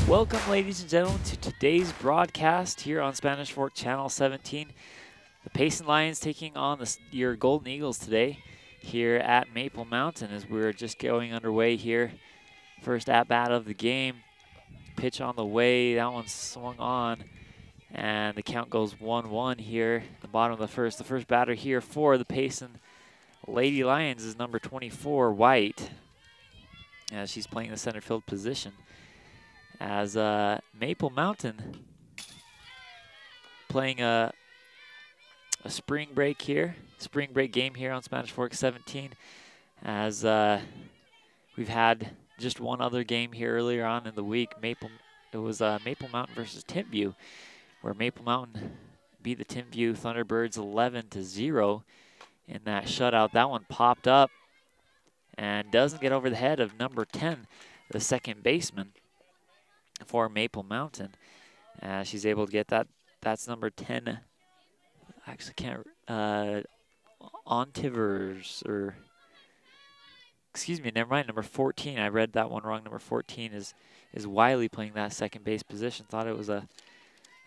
Welcome, ladies and gentlemen, to today's broadcast here on Spanish Fork Channel 17. The Payson Lions taking on your Golden Eagles today here at Maple Mountain as we're just going underway here. First at-bat of the game. Pitch on the way. That one swung on. And the count goes 1-1 here at the bottom of the first. The first batter here for the Payson Lady Lions is number 24, White, as she's playing the center field position. As Maple Mountain playing a spring break here, spring break game here on Spanish Fork 17, as we've had just one other game here earlier on in the week. It was Maple Mountain versus Timpview, where Maple Mountain beat the Timpview Thunderbirds 11-0 in that shutout. That one popped up and doesn't get over the head of number 10, the second baseman for Maple Mountain. She's able to get that. That's number 10. I actually can't. Ontivers, or excuse me, never mind. Number 14. I read that one wrong. Number 14 is Wiley playing that second base position. Thought it was a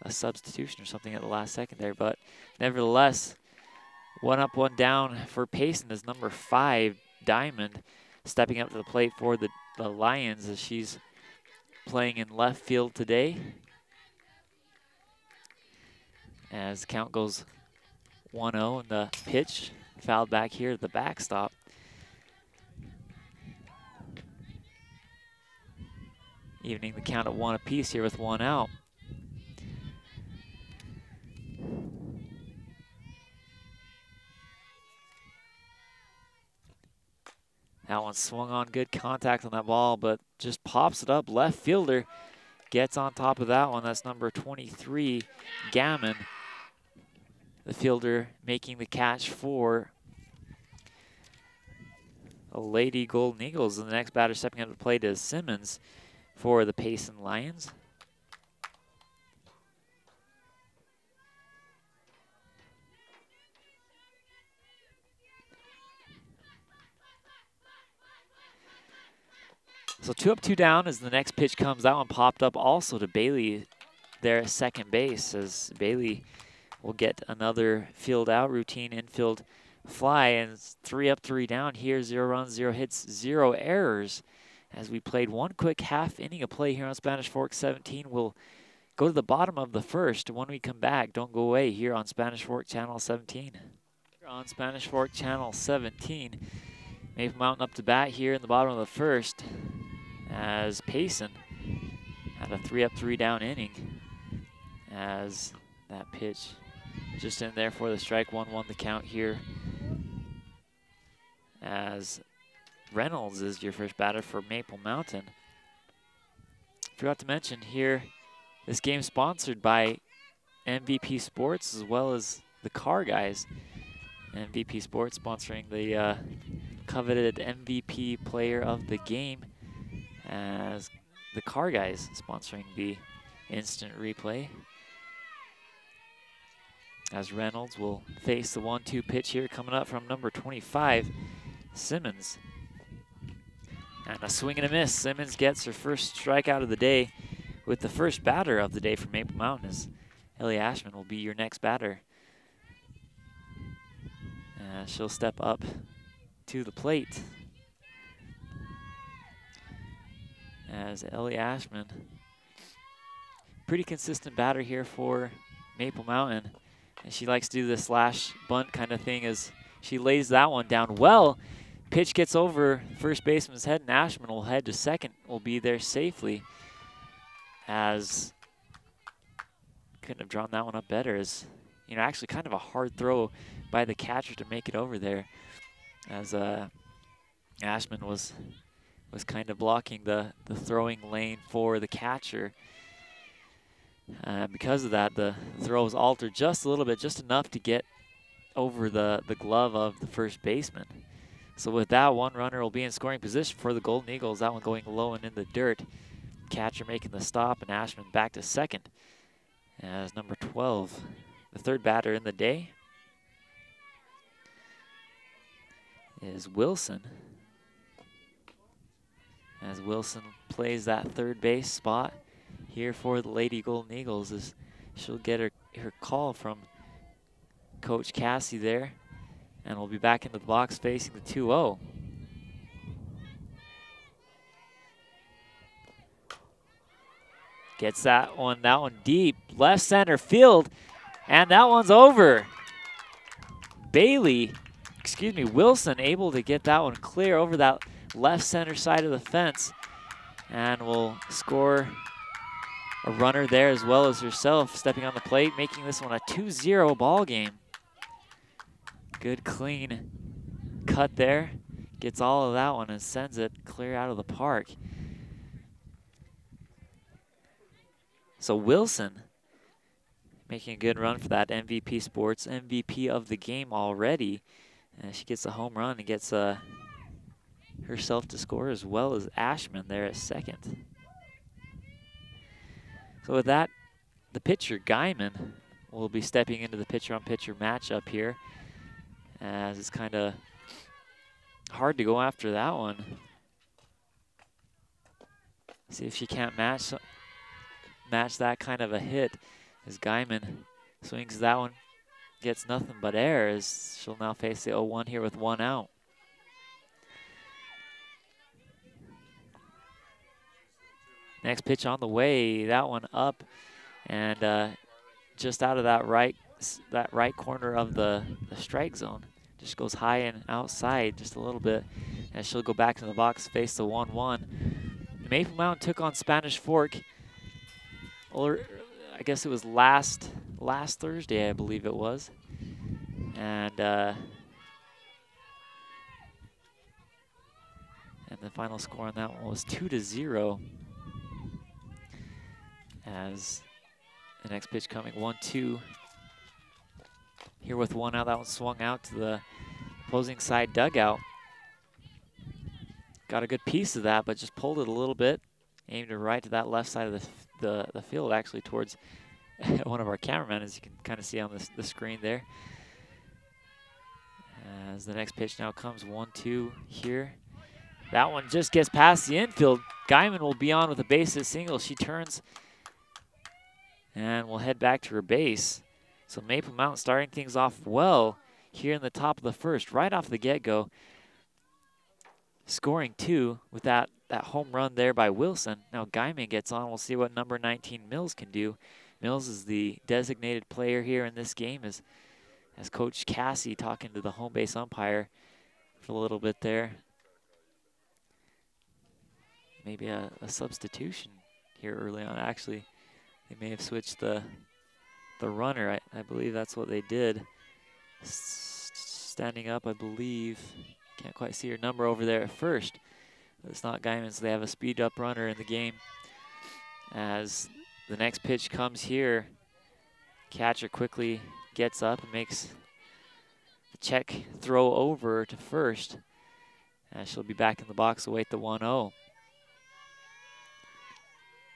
substitution or something at the last second there, but nevertheless, one up, one down for Payson is number 5, Diamond, stepping up to the plate for the Lions as she's playing in left field today. As the count goes 1-0 and the pitch fouled back here at the backstop. Evening the count at 1 apiece here with 1 out. That one swung on, good contact on that ball, but just pops it up. Left fielder gets on top of that one. That's number 23, Gammon. The fielder making the catch for the Lady Golden Eagles. And the next batter stepping up to the plate is Simmons for the Payson Lions. So 2 up, 2 down as the next pitch comes. That one popped up also to Bailey there at second base, as Bailey will get another field out routine infield fly. And it's 3 up, 3 down here. 0 runs, 0 hits, 0 errors. As we played one quick half inning of play here on Spanish Fork 17, we'll go to the bottom of the first. When we come back, don't go away here on Spanish Fork Channel 17. On Spanish Fork Channel 17, Maple Mountain up to bat here in the bottom of the first, as Payson had a 3 up, 3 down inning, as that pitch just in there for the strike. 1-1 the count here, as Reynolds is your first batter for Maple Mountain. Forgot to mention here, this game sponsored by MVP Sports as well as the Car Guys. MVP Sports sponsoring the coveted MVP player of the game, as the Car Guys sponsoring the instant replay. As Reynolds will face the 1-2 pitch here coming up from number 25, Simmons. And a swing and a miss. Simmons gets her first strikeout of the day, with the first batter of the day for Maple Mountain, as Ellie Ashman will be your next batter. She'll step up to the plate, as Ellie Ashman, pretty consistent batter here for Maple Mountain, and she likes to do the slash bunt kind of thing as she lays that one down well. Pitch gets over first baseman's head, and Ashman will head to second, will be there safely, as couldn't have drawn that one up better, as actually kind of a hard throw by the catcher to make it over there, as Ashman was kind of blocking the throwing lane for the catcher. Because of that, the throw was altered just a little bit, just enough to get over the glove of the first baseman. So with that, one runner will be in scoring position for the Golden Eagles. That one going low and in the dirt. Catcher making the stop, and Ashman back to second as number 12, the third batter in the day, is Wilson. As Wilson plays that third base spot here for the Lady Golden Eagles as she'll get her call from Coach Cassie there. And we'll be back into the box facing the 2-0. Gets that one deep, left center field, and that one's over. Wilson able to get that one clear over that left center side of the fence, and will score a runner there as well as herself stepping on the plate, making this one a 2-0 ball game. Good clean cut there, gets all of that one and sends it clear out of the park. So Wilson making a good run for that MVP Sports MVP of the game already. She gets a home run and gets herself to score as well as Ashman there at second. So with that, the pitcher Guyman will be stepping into the pitcher-on-pitcher matchup here, as it's kind of hard to go after that one. See if she can't match that kind of a hit as Guyman swings that one, gets nothing but air, as she'll now face the 0-1 here with 1 out. Next pitch on the way, that one up and just out of that right corner of the strike zone. Just goes high and outside just a little bit, and she'll go back to the box, face the 1-1. Maple Mountain took on Spanish Fork, or I guess it was last Thursday, I believe it was, and the final score on that one was 2-0. As the next pitch coming, 1-2. Here with 1 out, that one swung out to the opposing side dugout. Got a good piece of that, but just pulled it a little bit. Aimed it right to that left side of the field, actually towards one of our cameramen, as you can kind of see on the screen there. As the next pitch now comes, 1-2 here. That one just gets past the infield. Guyman will be on with a base hit single. She turns and we'll head back to her base. So Maple Mountain starting things off well here in the top of the first, right off the get-go. Scoring 2 with that home run there by Wilson. Now Guyman gets on. We'll see what number 19 Mills can do. Mills is the designated player here in this game, as Coach Cassie talking to the home base umpire for a little bit there. Maybe a substitution here early on. Actually, they may have switched the runner. I believe that's what they did. Standing up, I believe. Can't quite see her number over there at first. It's not Guyman, so they have a speed-up runner in the game. As the next pitch comes here, catcher quickly gets up and makes the check throw over to first. And she'll be back in the box to await the 1-0.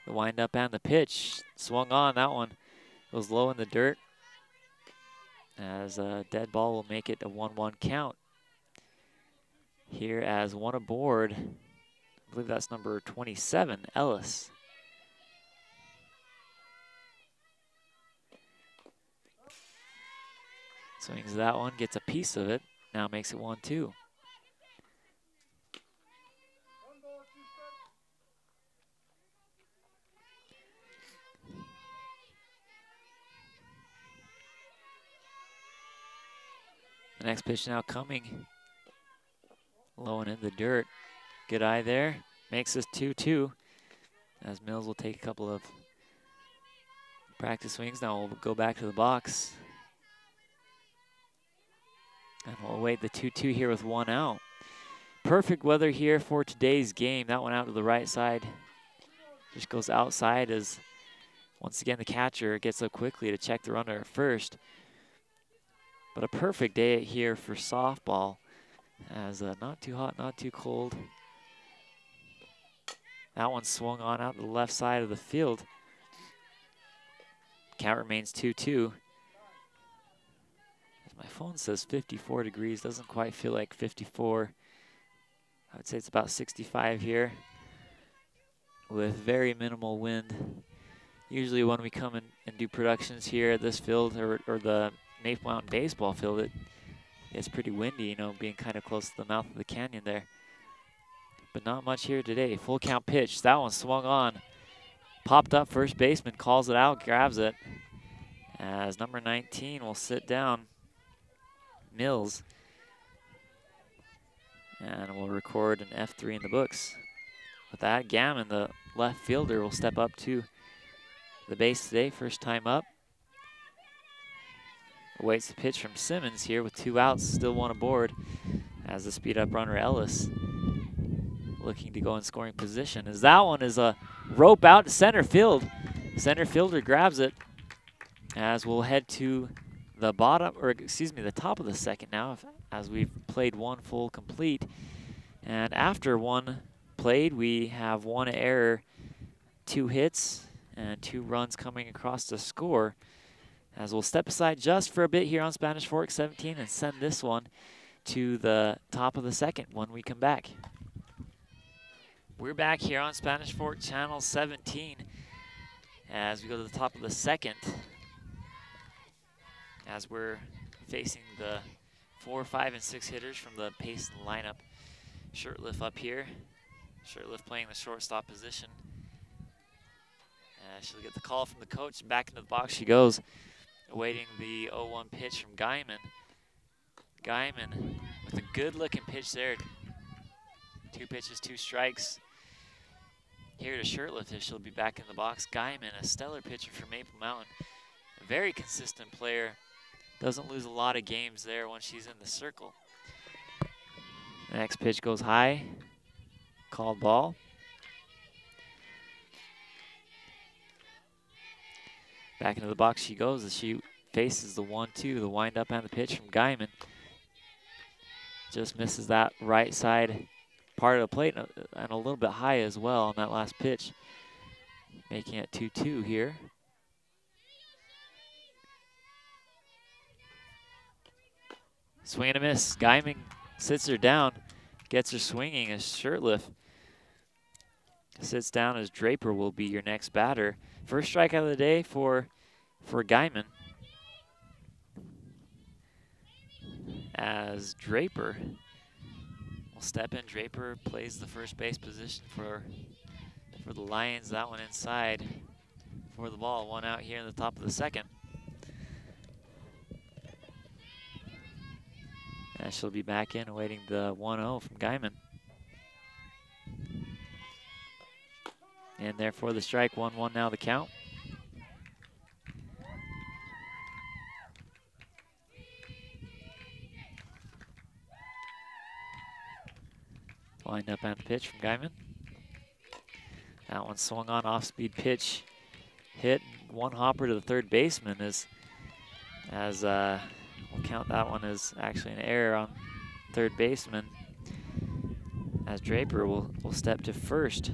The windup and the pitch swung on. That one goes low in the dirt, as a dead ball will make it a 1-1 count. Here as one aboard, I believe that's number 27, Ellis. Swings that one, gets a piece of it, now makes it 1-2. The next pitch now coming. Low and in the dirt. Good eye there. Makes this 2-2. As Mills will take a couple of practice swings. Now we'll go back to the box. And we'll await the 2-2 here with 1 out. Perfect weather here for today's game. That one out to the right side. Just goes outside, as once again the catcher gets up quickly to check the runner at first. But a perfect day here for softball, as not too hot, not too cold. That one swung on out to the left side of the field. Count remains 2-2. As my phone says 54 degrees, doesn't quite feel like 54. I would say it's about 65 here, with very minimal wind usually when we come in and do productions here at this field or the Maple Mountain baseball field, it's pretty windy, you know, being kind of close to the mouth of the canyon there. But not much here today. Full count pitch. That one swung on. Popped up, first baseman calls it out, grabs it. As number 19 will sit down, Mills. And we'll record an F3 in the books. With that, Gammon, the left fielder, will step up to the base today, first time up. Awaits the pitch from Simmons here with 2 outs, still 1 aboard, as the speed up runner Ellis looking to go in scoring position. As that one is a rope out to center field. Center fielder grabs it, as we'll head to the bottom, or excuse me, the top of the second now, as we've played 1 full complete. And after 1 played, we have 1 error, 2 hits, and 2 runs coming across the score. As we'll step aside just for a bit here on Spanish Fork 17 and send this one to the top of the second when we come back. We're back here on Spanish Fork Channel 17 as we go to the top of the second, as we're facing the 4, 5, and 6 hitters from the Payson lineup. Shirtliff up here. Shirtliff playing the shortstop position. She'll get the call from the coach, and back into the box she goes, awaiting the 0-1 pitch from Guyman. Guyman with a good-looking pitch there. 2 pitches, 2 strikes. Here to Shirtliff, as she'll be back in the box. Guyman, a stellar pitcher for Maple Mountain. A very consistent player. Doesn't lose a lot of games there when she's in the circle. The next pitch goes high. Called ball. Back into the box she goes as she faces the 1-2, the windup and the pitch from Guyman. Just misses that right side part of the plate and a little bit high as well on that last pitch. Making it 2-2 here. Swing and a miss. Guyman sits her down, gets her swinging as Shirtliff sits down, as Draper will be your next batter. First strikeout of the day for Guyman, as Draper will step in. Draper plays the first base position for the Lions. That one inside for the ball. 1 out here in the top of the second. And she'll be back in, awaiting the 1-0 from Guyman. And therefore the strike, 1-1 now the count. Lined up and pitch from Guyman. That one swung on, off-speed pitch. Hit, 1 hopper to the third baseman as we'll count that one as actually an error on third baseman, as Draper will step to first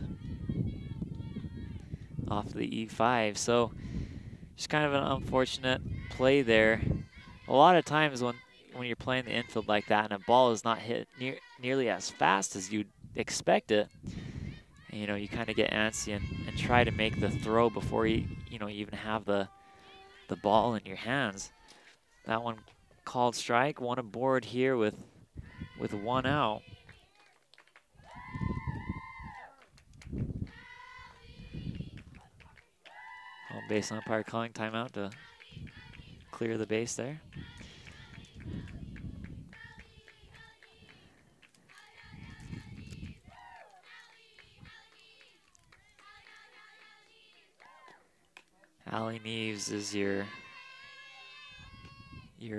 off the E5. So just kind of an unfortunate play there. A lot of times when you're playing the infield like that and a ball is not hit nearly as fast as you'd expect it, you know, you kind of get antsy and try to make the throw before you even have the ball in your hands. That one called strike, 1 aboard here with 1 out. Home base umpire calling timeout to clear the base there. Allie Neves is your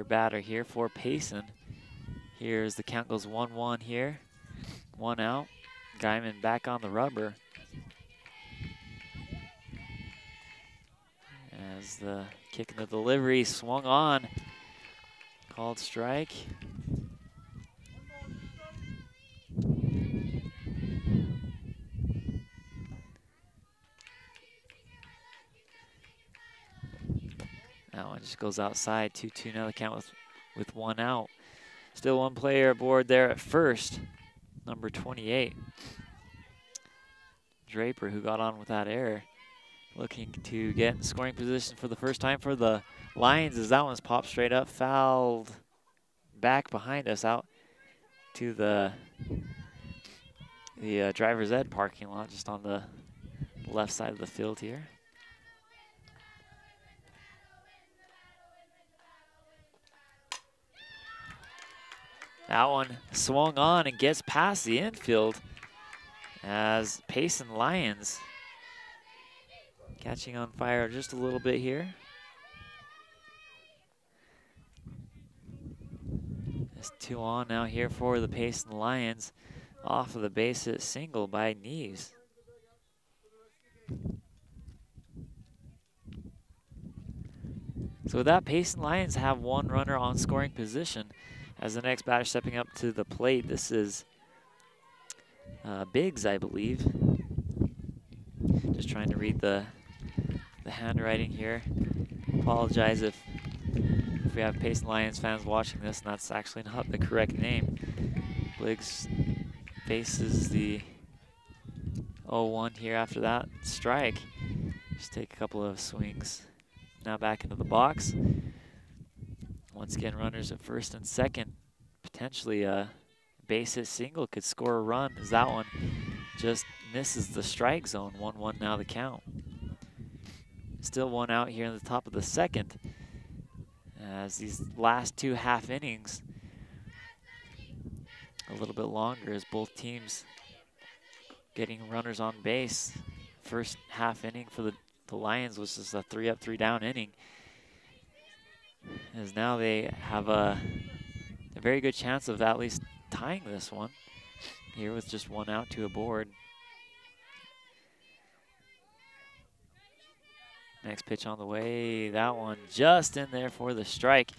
batter here for Payson. Here's the count goes 1-1 here. 1 out. Guyman back on the rubber. As the kick in the delivery swung on. Called strike. That one just goes outside. 2-2 now the count with 1 out. Still 1 player aboard there at first, number 28. Draper, who got on with that error. looking to get in scoring position for the first time for the Lions as that one's popped straight up, fouled back behind us out to the driver's ed parking lot just on the left side of the field here. That one swung on and gets past the infield as Payson Lions catching on fire just a little bit here. It's 2 on now here for the Payson Lions off of the base hit single by Neves. So with that, Payson Lions have 1 runner on scoring position. As the next batter stepping up to the plate, this is Biggs, I believe. Just trying to read the handwriting here. Apologize if we have Payson Lions fans watching this and that's actually not the correct name. Biggs faces the 0-1 here after that strike. Just take a couple of swings. Now back into the box. Once again, runners at first and second. Potentially a base hit single could score a run as that one just misses the strike zone. 1-1 now the count. Still 1 out here in the top of the second as these last 2 half innings a little bit longer as both teams getting runners on base. First half inning for the Lions was just a 3 up, 3 down inning. As now they have a very good chance of at least tying this one here with just 1 out, 2 aboard. Next pitch on the way, that one just in there for the strike.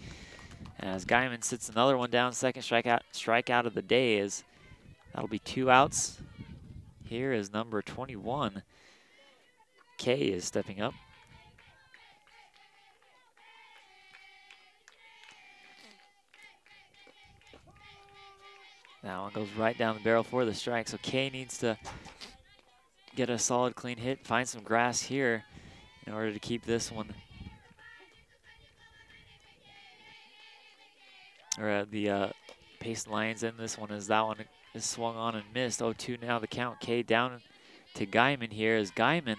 As Guyman sits another one down, second strikeout of the day is that'll be 2 outs. Here is number 21. Kay is stepping up. That one goes right down the barrel for the strike. So Kay needs to get a solid clean hit, find some grass here in order to keep this one, or the Payson Lions in this one, as that one is swung on and missed. 0-2 now the count. Kay down to Guyman here as Guyman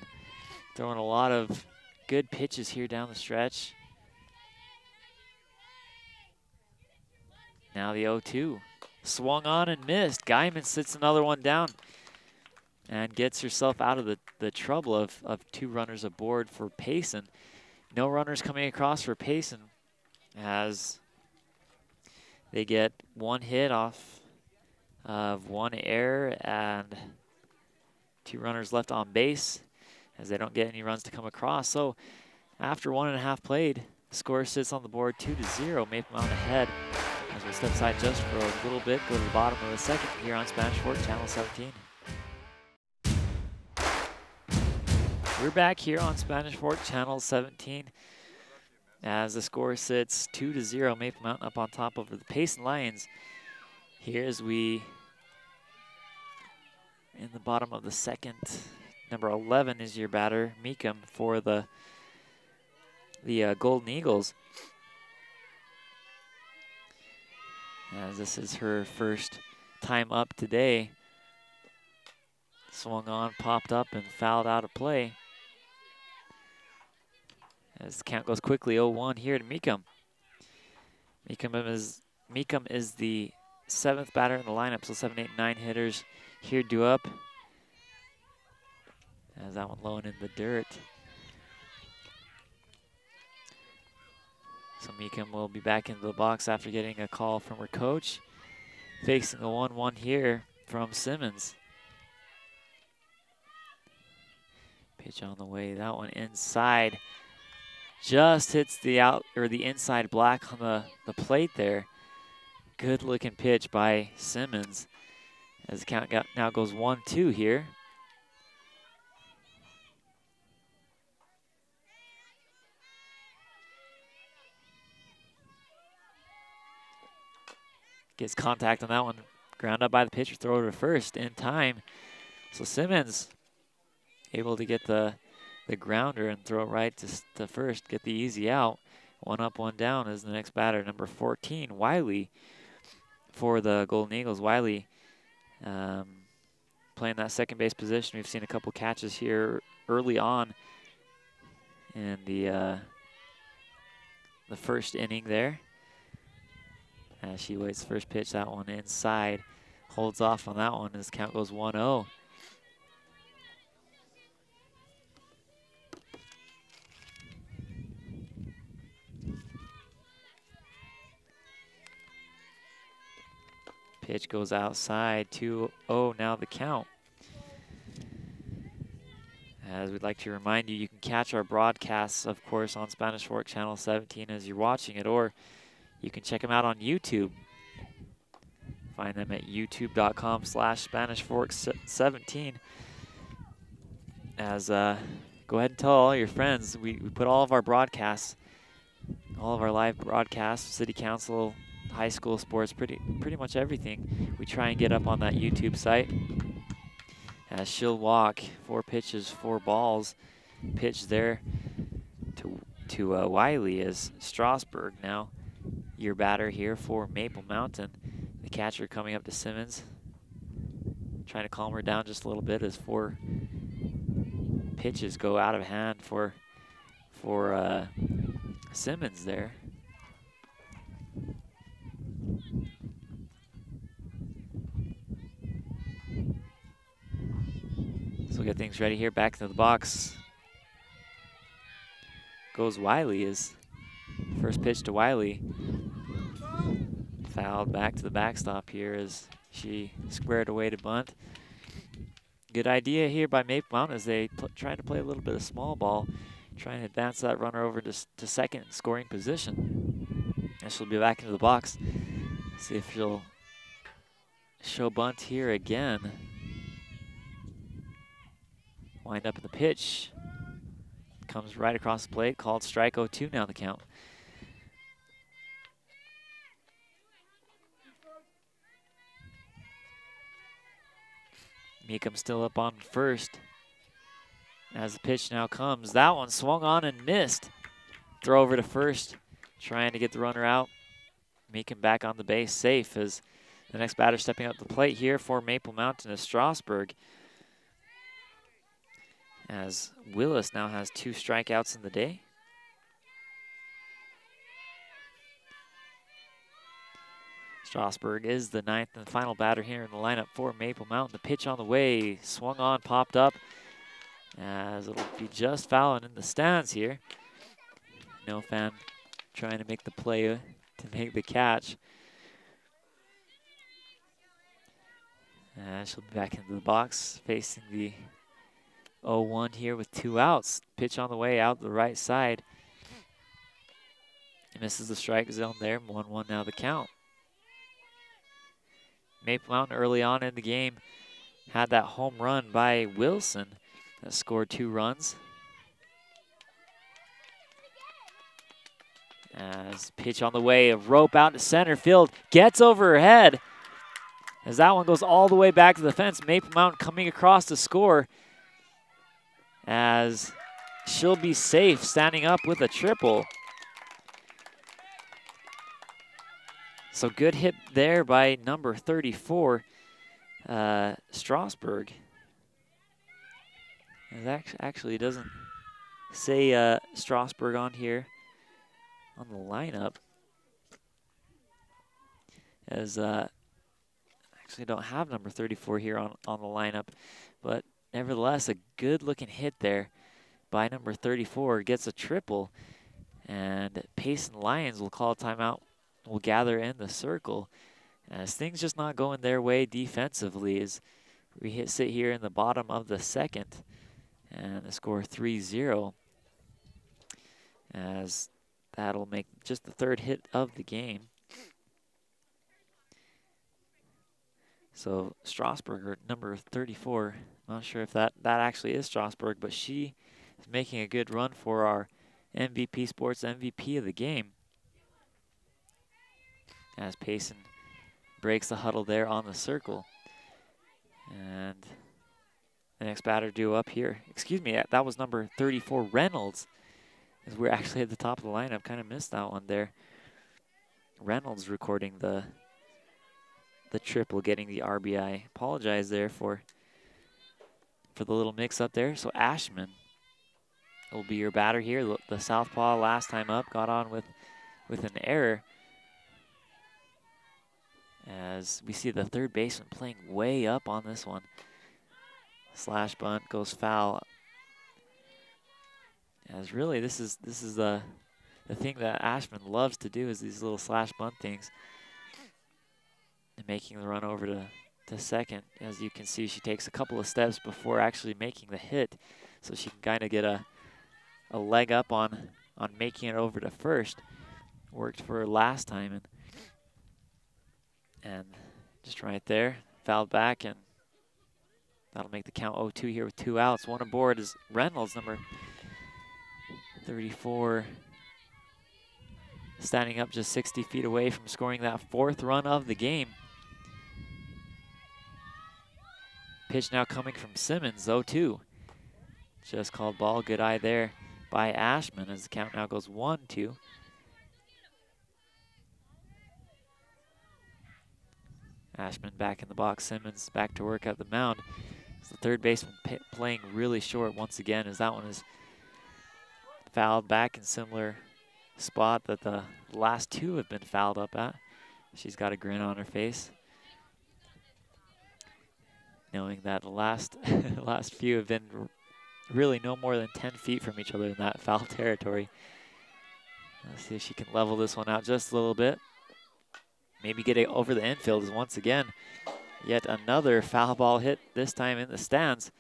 throwing a lot of good pitches here down the stretch. Now the 0-2. Swung on and missed. Guyman sits another one down and gets herself out of the trouble of 2 runners aboard for Payson. No runners coming across for Payson as they get 1 hit off of 1 error and 2 runners left on base as they don't get any runs to come across. So after 1.5 played, the score sits on the board 2-0. Maple Mountain ahead. As we'll step aside just for a little bit, go to the bottom of the second here on Spanish Fort, Channel 17. We're back here on Spanish Fort, Channel 17, as the score sits 2-0. Maple Mountain up on top over the Payson Lions. Here as we, in the bottom of the second, number 11 is your batter, Meekum, for the Golden Eagles. As this is her first time up today. Swung on, popped up, and fouled out of play. As the count goes quickly, 0-1 here to Meekum. Meekum is the 7th batter in the lineup, so 7, 8, 9 hitters here due up. As that one low and in the dirt. So Meekum will be back into the box after getting a call from her coach. Facing a 1-1 here from Simmons. Pitch on the way, that one inside. Just hits the inside black on the plate there. Good looking pitch by Simmons. As the count now goes 1-2 here. Gets contact on that one. Ground up by the pitcher, throw to first in time. So Simmons able to get the the grounder and throw it right to first, get the easy out. One up, one down is the next batter, number 14, Wiley, for the Golden Eagles. Wiley playing that second base position. We've seen a couple catches here early on in the first inning there. As she waits first pitch, that one inside. Holds off on that one as count goes 1-0. Pitch goes outside, 2-0 now the count. As we'd like to remind you, you can catch our broadcasts, of course, on Spanish Fork Channel 17 as you're watching it, or you can check them out on YouTube. Find them at youtube.com/SpanishFork17. As go ahead and tell all your friends, we put all of our broadcasts, all of our live broadcasts, city council, high school sports, pretty much everything, we try and get up on that YouTube site. As she'll walk, 4 pitches, 4 balls. Pitch there to Wiley is Strasburg now. Your batter here for Maple Mountain. The catcher coming up to Simmons, trying to calm her down just a little bit as 4 pitches go out of hand for Simmons there. So we'll get things ready here. Back to the box goes Wiley. Is first pitch to Wiley. Fouled back to the backstop here as she squared away to bunt. Good idea here by Maple Mountain as they try to play a little bit of small ball, trying to advance that runner over to second scoring position. And she'll be back into the box. See if she'll show bunt here again. Wind up in the pitch. Comes right across the plate, called strike 0-2 now the count. Meekum still up on first. As the pitch now comes, that one swung on and missed. Throw over to first, trying to get the runner out. Meekum back on the base, safe as the next batter stepping up the plate here for Maple Mountain is Strasburg. As Willis now has 2 strikeouts in the day. Strasburg is the 9th and final batter here in the lineup for Maple Mountain. The pitch on the way, swung on, popped up, as it'll be just fouling in the stands here. No fan trying to make the play to make the catch. She'll be back into the box facing the 0-1 here with 2 outs. Pitch on the way out the right side. Misses the strike zone there. 1-1 now the count. Maple Mountain early on in the game had that home run by Wilson that scored 2 runs. As pitch on the way, a rope out to center field, gets over her head. As that one goes all the way back to the fence, Maple Mountain coming across to score. As she'll be safe, standing up with a triple. So good hit there by number 34, Strasburg. It actually doesn't say Strasburg on here on the lineup. As actually don't have number 34 here on the lineup, but nevertheless, a good-looking hit there by number 34. Gets a triple, and Payson Lions will call a timeout. Will gather in the circle as things just not going their way defensively as we sit here in the bottom of the second, and the score 3-0. As that'll make just the 3rd hit of the game. So Strasburg, number 34, not sure if that actually is Strasburg, but she is making a good run for our MVP Sports MVP of the game. As Payson breaks the huddle there on the circle. And the next batter due up here. Excuse me, that was number 34, Reynolds. As we're actually at the top of the lineup, kind of missed that one there. Reynolds recording the triple, getting the RBI. Apologize there for the little mix up there. So Ashman will be your batter here. The southpaw last time up got on with an error. As we see the third baseman playing way up on this one. Slash bunt goes foul. As really this is the thing that Ashman loves to do, is these little slash bunt things. And making the run over to second. As you can see, she takes a couple of steps before actually making the hit. So she can kind of get a leg up on making it over to first. Worked for her last time, and just right there, fouled back, and that'll make the count 0-2 here with 2 outs. One aboard is Reynolds, number 34, standing up just 60 feet away from scoring that 4th run of the game. Pitch now coming from Simmons, 0-2. Just called ball, good eye there by Ashman as the count now goes 1-2. Ashman back in the box, Simmons back to work at the mound. It's the third baseman playing really short once again, as that one is fouled back in similar spot that the last 2 have been fouled up at. She's got a grin on her face, knowing that the last few have been really no more than 10 feet from each other in that foul territory. Let's see if she can level this one out just a little bit. Maybe get it over the infield, is once again yet another foul ball hit, this time in the stands.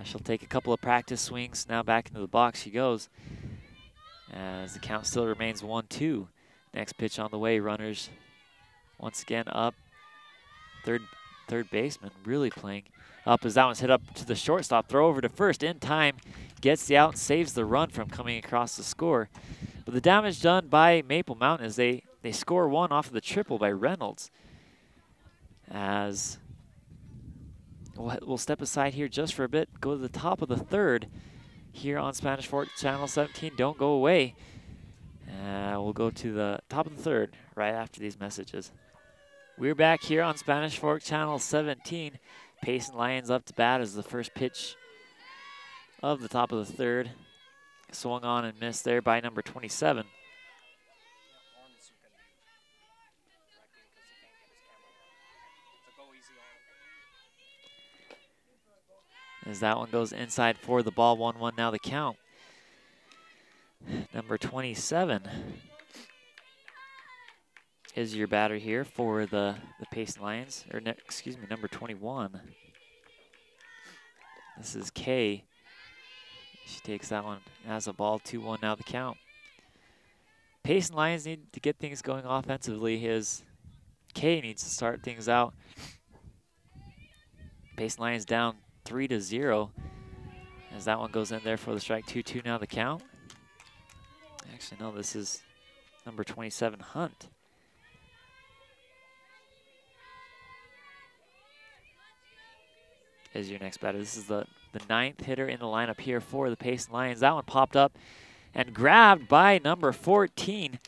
She'll take a couple of practice swings. Now back into the box she goes, as the count still remains 1-2. Next pitch on the way, runners once again up. Third baseman really playing up, as that one's hit up to the shortstop. Throw over to first in time, gets the out and saves the run from coming across the score. But the damage done by Maple Mountain is they score 1 off of the triple by Reynolds. As we'll step aside here just for a bit, go to the top of the 3rd here on Spanish Fork Channel 17. Don't go away. We'll go to the top of the 3rd right after these messages. We're back here on Spanish Fork Channel 17. Payson Lions up to bat as the first pitch of the top of the 3rd. Swung on and missed there by number 27. As that one goes inside for the ball, 1-1 now the count. Number 27 is your batter here for the Payson Lions, or excuse me, number 21. This is Kay. She takes that one as a ball, 2-1 now the count. Payson Lions need to get things going offensively. Kay needs to start things out. Payson Lions down 3-0 as that one goes in there for the strike. 2-2 now the count. Actually, no, this is number 27, Hunt. Is your next batter. This is the 9th hitter in the lineup here for the Payson Lions. That one popped up and grabbed by number 14.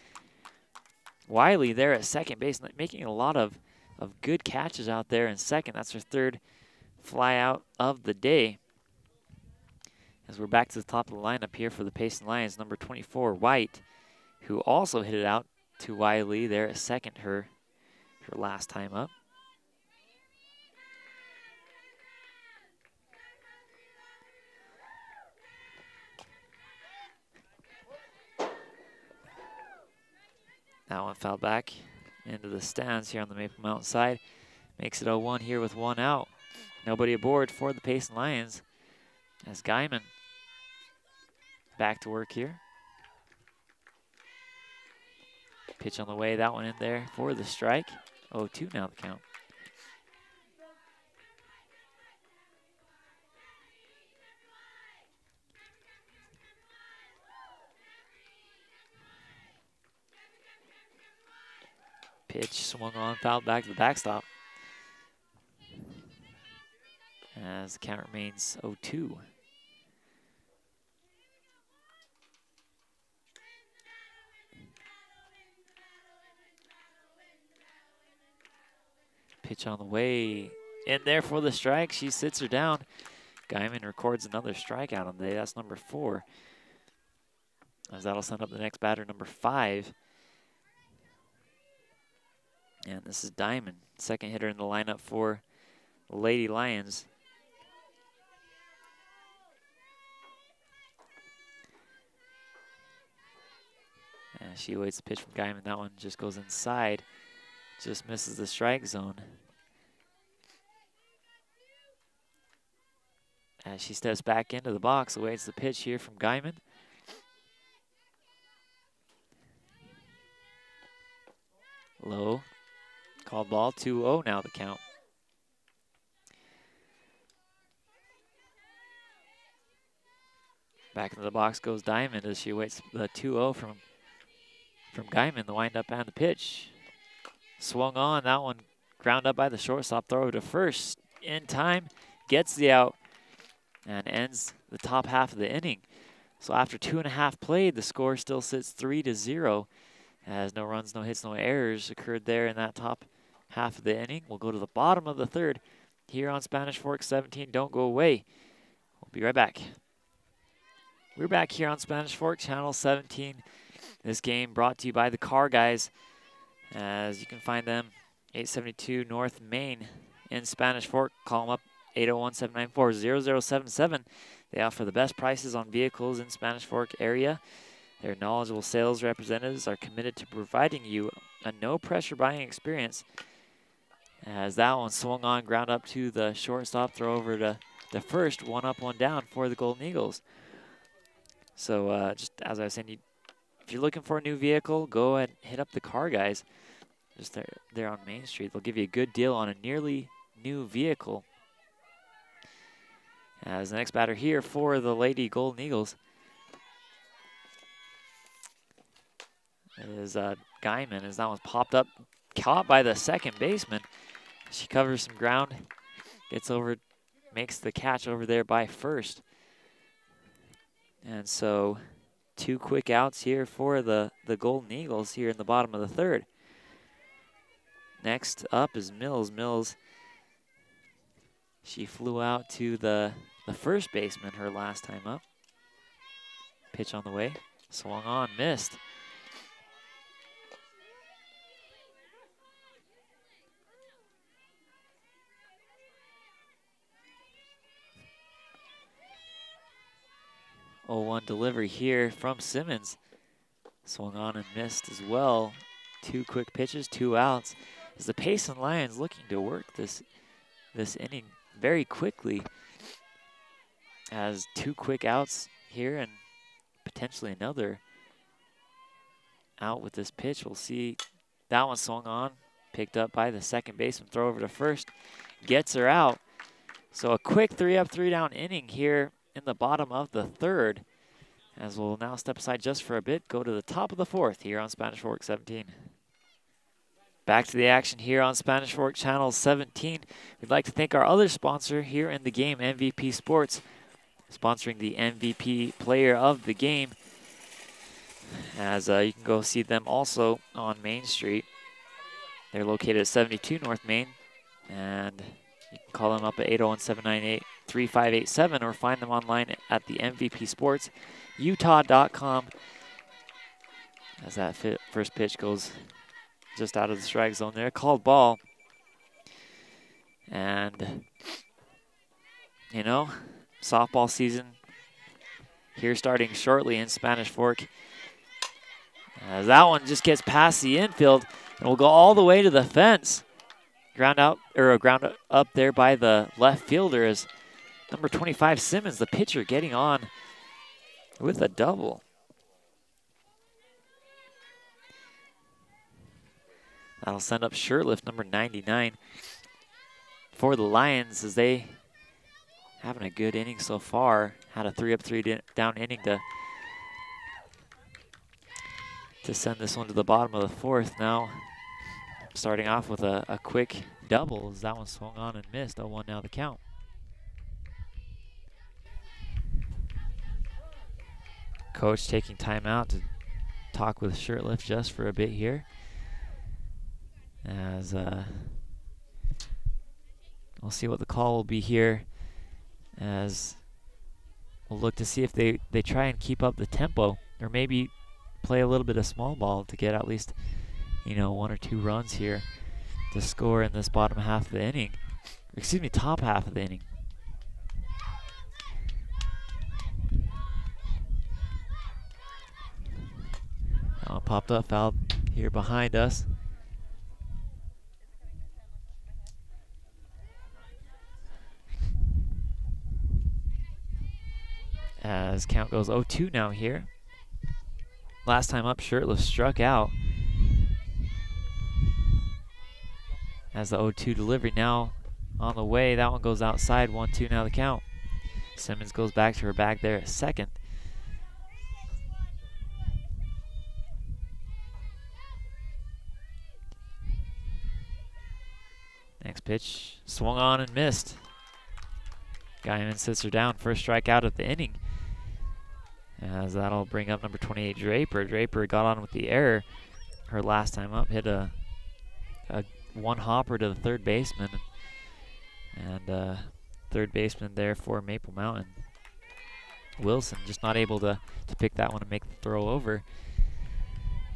Wiley there at second base, making a lot of good catches out there in second. That's her 3rd fly out of the day. As we're back to the top of the lineup here for the Payson Lions, number 24, White, who also hit it out to Wiley there at second, her last time up. That one fouled back into the stands here on the Maple Mountain side. Makes it 0-1 here with 1 out. Nobody aboard for the Payson Lions as Guyman back to work here. Pitch on the way, that one in there for the strike. 0-2 now the count. Pitch swung on, fouled back to the backstop. as the count remains 0-2. Pitch on the way. In there for the strike. She sits her down. Guyman records another strikeout on the day. That's number 4. As that'll send up the next batter, number 5. And this is Diamond, second hitter in the lineup for the Lady Lions. And she awaits the pitch from Guyman. That one just goes inside. Just misses the strike zone. As she steps back into the box, awaits the pitch here from Guyman. Low. Called ball, 2-0 now the count. Back into the box goes Diamond as she awaits the 2-0 from Guyman, the windup and the pitch. Swung on, that one ground up by the shortstop, throw to first in time, gets the out, and ends the top half of the inning. So after 2.5 played, the score still sits 3-0, as no runs, no hits, no errors occurred there in that top half of the inning. We'll go to the bottom of the third here on Spanish Fork 17. Don't go away. We'll be right back. We're back here on Spanish Fork, Channel 17. This game brought to you by the Car Guys, as you can find them 872 North Main in Spanish Fork. Call them up 801-794-0077. They offer the best prices on vehicles in Spanish Fork area. Their knowledgeable sales representatives are committed to providing you a no-pressure buying experience. As that one swung on, ground up to the shortstop, throw over to the first, 1 up, 1 down for the Golden Eagles. So just as I was saying, if you're looking for a new vehicle, go and hit up the Car Guys. Just there on Main Street. They'll give you a good deal on a nearly new vehicle. As the next batter here for the Lady Golden Eagles is Guyman, as that one's popped up, caught by the second baseman. She covers some ground, gets over, makes the catch over there by first. And so 2 quick outs here for the Golden Eagles here in the bottom of the third. Next up is Mills. Mills, she flew out to the first baseman her last time up. Pitch on the way, swung on, missed. Oh, 1 delivery here from Simmons. Swung on and missed as well. 2 quick pitches, 2 outs. As the Payson Lions looking to work this inning very quickly. As 2 quick outs here and potentially another out with this pitch. We'll see. That one swung on, picked up by the second baseman. Throw over to first, gets her out. So a quick 3 up, 3 down inning here in the bottom of the third, as we'll now step aside just for a bit, go to the top of the fourth here on Spanish Fork 17. Back to the action here on Spanish Fork Channel 17. We'd like to thank our other sponsor here in the game, MVP Sports, sponsoring the MVP player of the game, as you can go see them also on Main Street. They're located at 72 North Main, and you can call them up at 801-798-3587 or find them online at the MVPSportsUtah.com. As that first pitch goes just out of the strike zone there. Called ball. And, you know, softball season here starting shortly in Spanish Fork. As that one just gets past the infield and will go all the way to the fence. Ground out, or a ground up there by the left fielder is number 25, Simmons, the pitcher, getting on with a double. That'll send up Shirtlift, number 99, for the Lions, as they having a good inning so far. Had a 3 up, 3 down inning to send this one to the bottom of the fourth. Now starting off with a quick double, as that one swung on and missed. 0-1 now the count. Coach taking time out to talk with Shirtlift just for a bit here. As we'll see what the call will be here, as we'll look to see if they try and keep up the tempo, or maybe play a little bit of small ball to get at least, you know, 1 or 2 runs here to score in this bottom half of the inning. Excuse me, top half of the inning. Now popped up foul here behind us. As count goes 0-2 now here. Last time up, Shirtless struck out. As the 0-2 delivery now on the way, that one goes outside, 1-2 now the count. Simmons goes back to her bag there at second. Next pitch, swung on and missed. Guyman sits her down, first strikeout of the inning. As that'll bring up number 28, Draper. Draper got on with the error her last time up, hit a one hopper to the third baseman. And third baseman there for Maple Mountain. Wilson just not able to pick that one and make the throw over.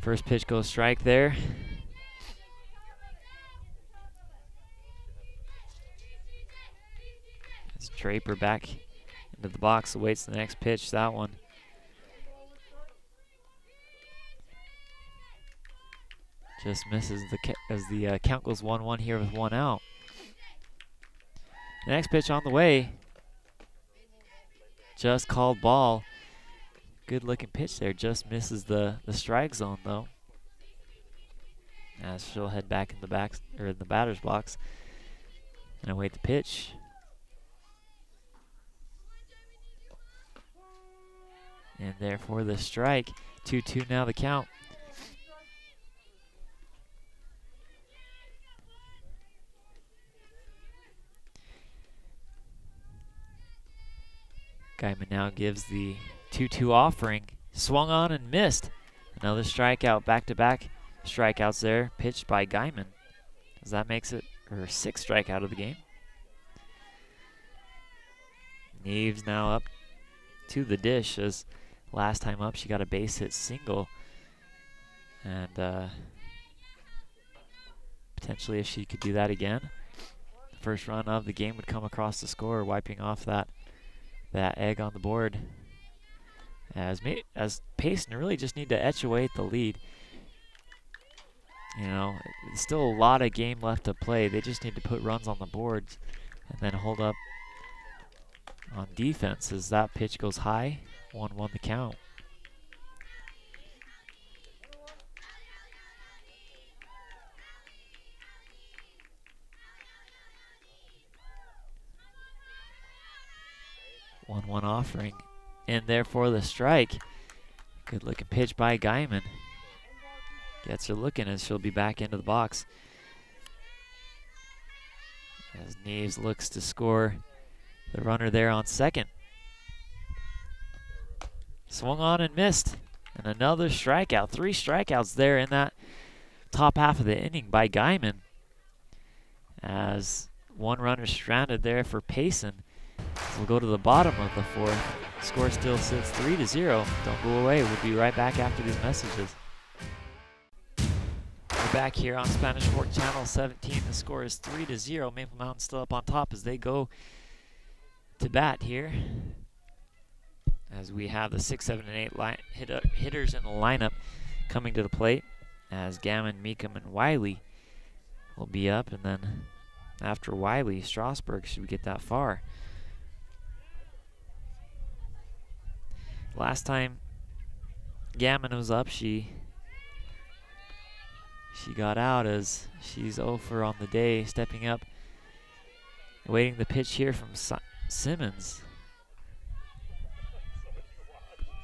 First pitch goes strike there. As Draper back into the box, awaits the next pitch. That one just misses as the count goes 1-1 here with 1 out. The next pitch on the way. Just called ball. Good looking pitch there. Just misses the strike zone though. As she'll head back in the batter's box and await the pitch. And therefore the strike. 2-2 now the count. Guyman now gives the 2-2 offering. Swung on and missed. Another strikeout, back-to-back strikeouts there, pitched by Guyman. As that makes it her 6th strikeout of the game. Neves now up to the dish, as last time up she got a base hit single. And potentially if she could do that again, the first run of the game would come across the score, wiping off that egg on the board. As Payson really just need to etch away at the lead. You know, there's still a lot of game left to play. They just need to put runs on the board and then hold up on defense as that pitch goes high. 1-1 the count. One offering, and therefore the strike. Good looking pitch by Guyman. Gets her looking as she'll be back into the box. As Neves looks to score the runner there on second. Swung on and missed. And another strikeout. 3 strikeouts there in that top half of the inning by Guyman. As one runner stranded there for Payson. We'll go to the bottom of the 4th. Score still sits 3-0. Don't go away. We'll be right back after these messages. We're back here on Spanish Fork Channel 17. The score is 3-0. Maple Mountain still up on top as they go to bat here. As we have the 6, 7, and 8 hitters in the lineup coming to the plate. As Gammon, Meekum, and Wiley will be up. And then after Wiley, Strasburg, should we get that far. Last time Gammon was up, she got out as she's 0 for on the day, stepping up, awaiting the pitch here from Simmons.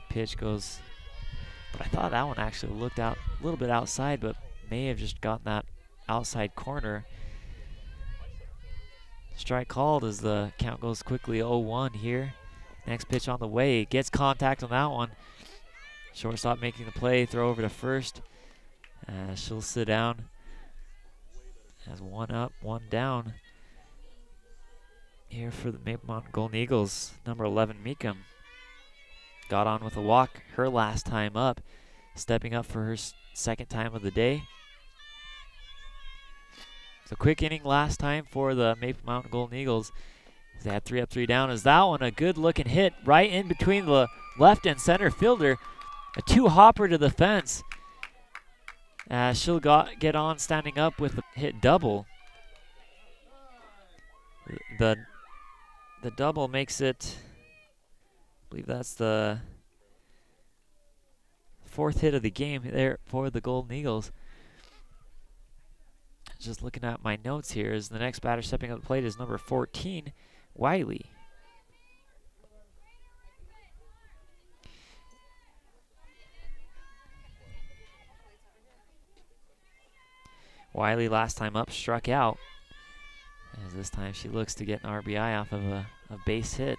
Pitch goes, but I thought that one actually looked out a little bit outside, but may have just gotten that outside corner. Strike called as the count goes quickly 0-1 here. Next pitch on the way, gets contact on that one. Shortstop making the play, throw over to first. She'll sit down. Has one up, one down. Here for the Maple Mountain Golden Eagles, number 11, Meekum. Got on with a walk her last time up, stepping up for her second time of the day. So quick inning last time for the Maple Mountain Golden Eagles. They had 3 up, 3 down. Is that one a good looking hit right in between the left and center fielder? A 2-hopper to the fence. She'll get on standing up with the hit double. The double makes it, I believe that's the 4th hit of the game there for the Golden Eagles. Just looking at my notes here, is the next batter stepping up the plate is number 14, Wiley. Wiley last time up struck out, as this time she looks to get an RBI off of a base hit.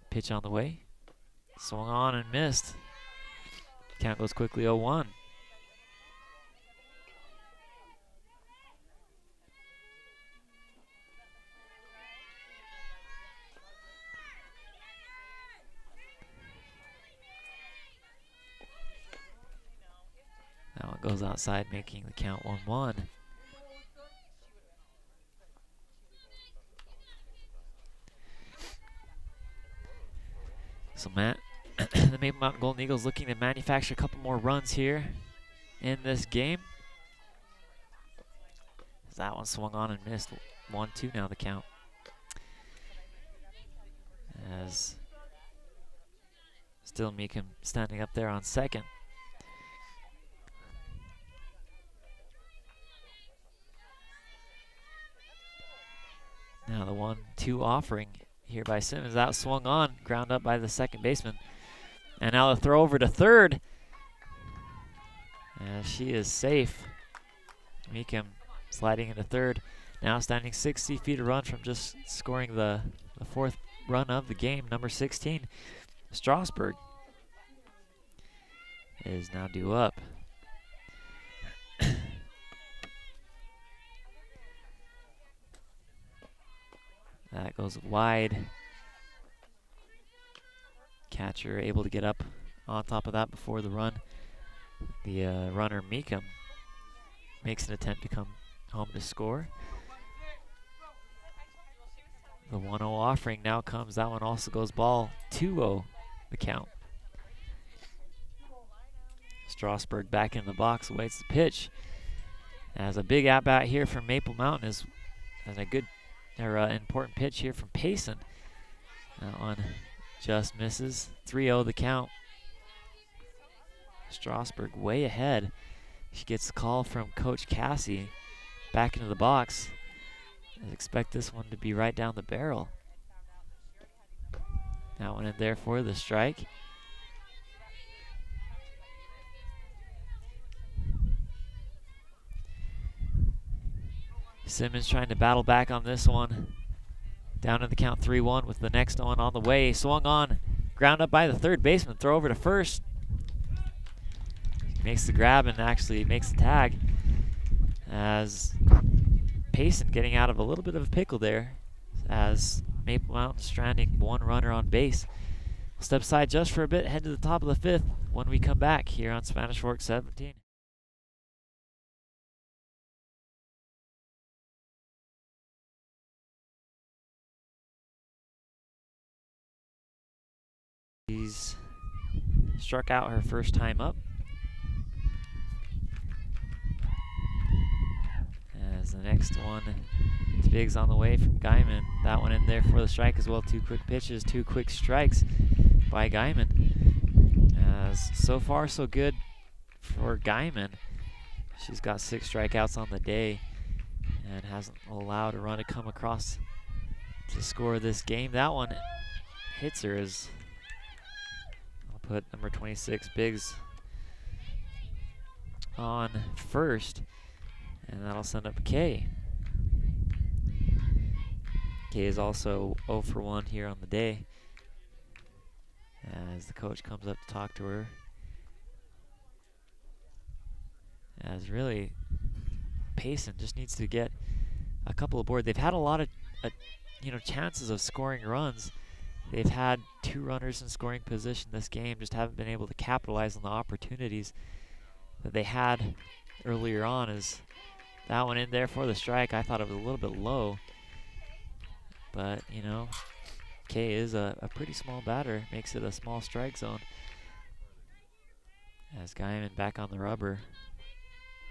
Pitch on the way, swung on and missed. Count goes quickly 0-1. That one goes outside, making the count 1-1. So Matt, the Maple Mountain Golden Eagles looking to manufacture a couple more runs here in this game. That one swung on and missed. 1-2 now the count. As still Meekum standing up there on second. Now the 1-2 offering here by Simmons. That swung on, ground up by the second baseman. And now the throw over to third. As she is safe. Meekum sliding into third. Now standing 60 feet a run from just scoring the 4th run of the game. Number 16, Strasburg, is now due up. That goes wide. Catcher able to get up on top of that before the run. The runner Meekum makes an attempt to come home to score. The 1-0 offering now comes. That one also goes ball. 2-0 the count. Strasburg back in the box, awaits the pitch. As a big at-bat here from Maple Mountain is a good important pitch here from Payson. That one just misses. 3-0 the count. Strasburg way ahead. She gets the call from Coach Cassie back into the box. I expect this one to be right down the barrel. That one in there for the strike. Simmons trying to battle back on this one. Down to the count 3-1 with the next one on the way. Swung on, ground up by the third baseman. Throw over to first. Makes the grab and actually makes the tag. As Payson getting out of a little bit of a pickle there. As Maple Mountain stranding one runner on base. We'll step aside just for a bit, head to the top of the 5th when we come back here on Spanish Fork 17. She's struck out her first time up. As the next one, Big's on the way from Guyman. That one in there for the strike as well. 2 quick pitches, 2 quick strikes by Guyman. As so far so good for Guyman. She's got 6 strikeouts on the day and hasn't allowed a run to come across to score this game. That one hits her as I'll put number 26 Biggs on first, and that'll send up Kay. Kay is also 0 for 1 here on the day. as the coach comes up to talk to her. As really, Payson just needs to get a couple aboard. They've had a lot of chances of scoring runs. They've had 2 runners in scoring position this game, just haven't been able to capitalize on the opportunities that they had earlier on. As that one in there for the strike, I thought it was a little bit low. But, Kay is a pretty small batter, makes it a small strike zone. As Guyman back on the rubber,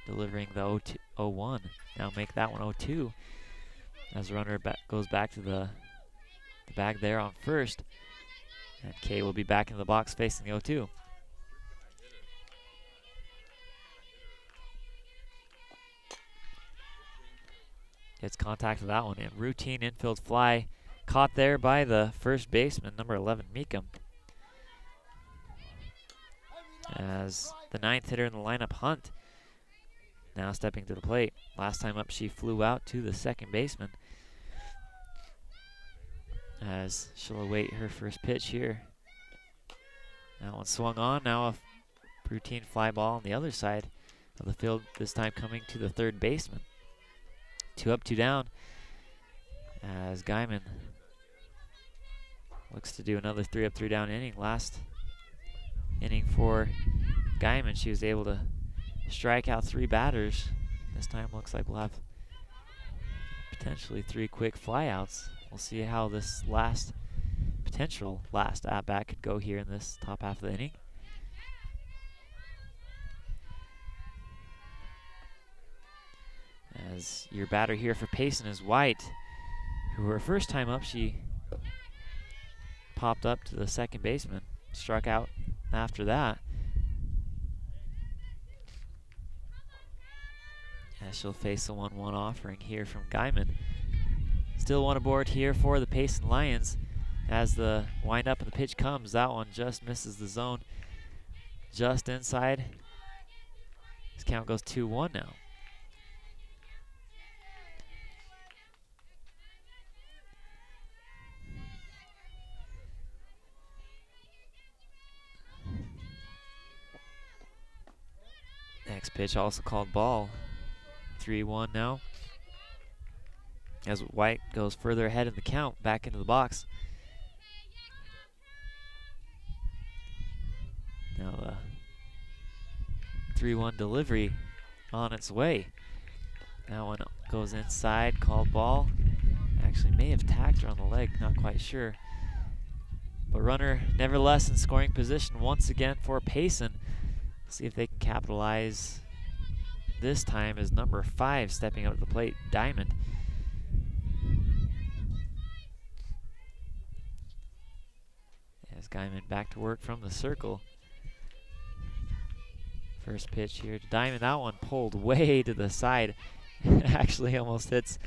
delivering the 0-1. Now make that one 0-2. As the runner goes back to the bag there on first. And Kay will be back in the box facing the 0-2. Gets contact with that one. And routine infield fly caught there by the first baseman, number 11, Meekum. As the 9th hitter in the lineup, Hunt, now stepping to the plate. Last time up, she flew out to the second baseman. As she'll await her first pitch here. That one swung on. Now a routine fly ball on the other side of the field, this time coming to the third baseman. 2 up, 2 down. As Guyman looks to do another 3 up, 3 down inning. Last inning for Guyman, she was able to strike out 3 batters. This time looks like we'll have potentially 3 quick flyouts. We'll see how this potential last at-bat could go here in this top half of the inning. As your batter here for Payson is White, who her first time up, she popped up to the second baseman, struck out after that. As she'll face a 1-1 offering here from Guyman. Still one aboard here for the Payson Lions. As the wind up and the pitch comes, that one just misses the zone, just inside. This count goes 2-1 now. Next pitch also called ball. 3-1 now. As White goes further ahead in the count, back into the box. Now the 3-1 delivery on its way. That one goes inside, called ball. Actually may have tagged her on the leg, not quite sure. But runner nevertheless in scoring position once again for Payson. See if they can capitalize this time as number 5 stepping up to the plate, Diamond. As Guyman back to work from the circle. First pitch here to Diamond. That one pulled way to the side. Actually almost hits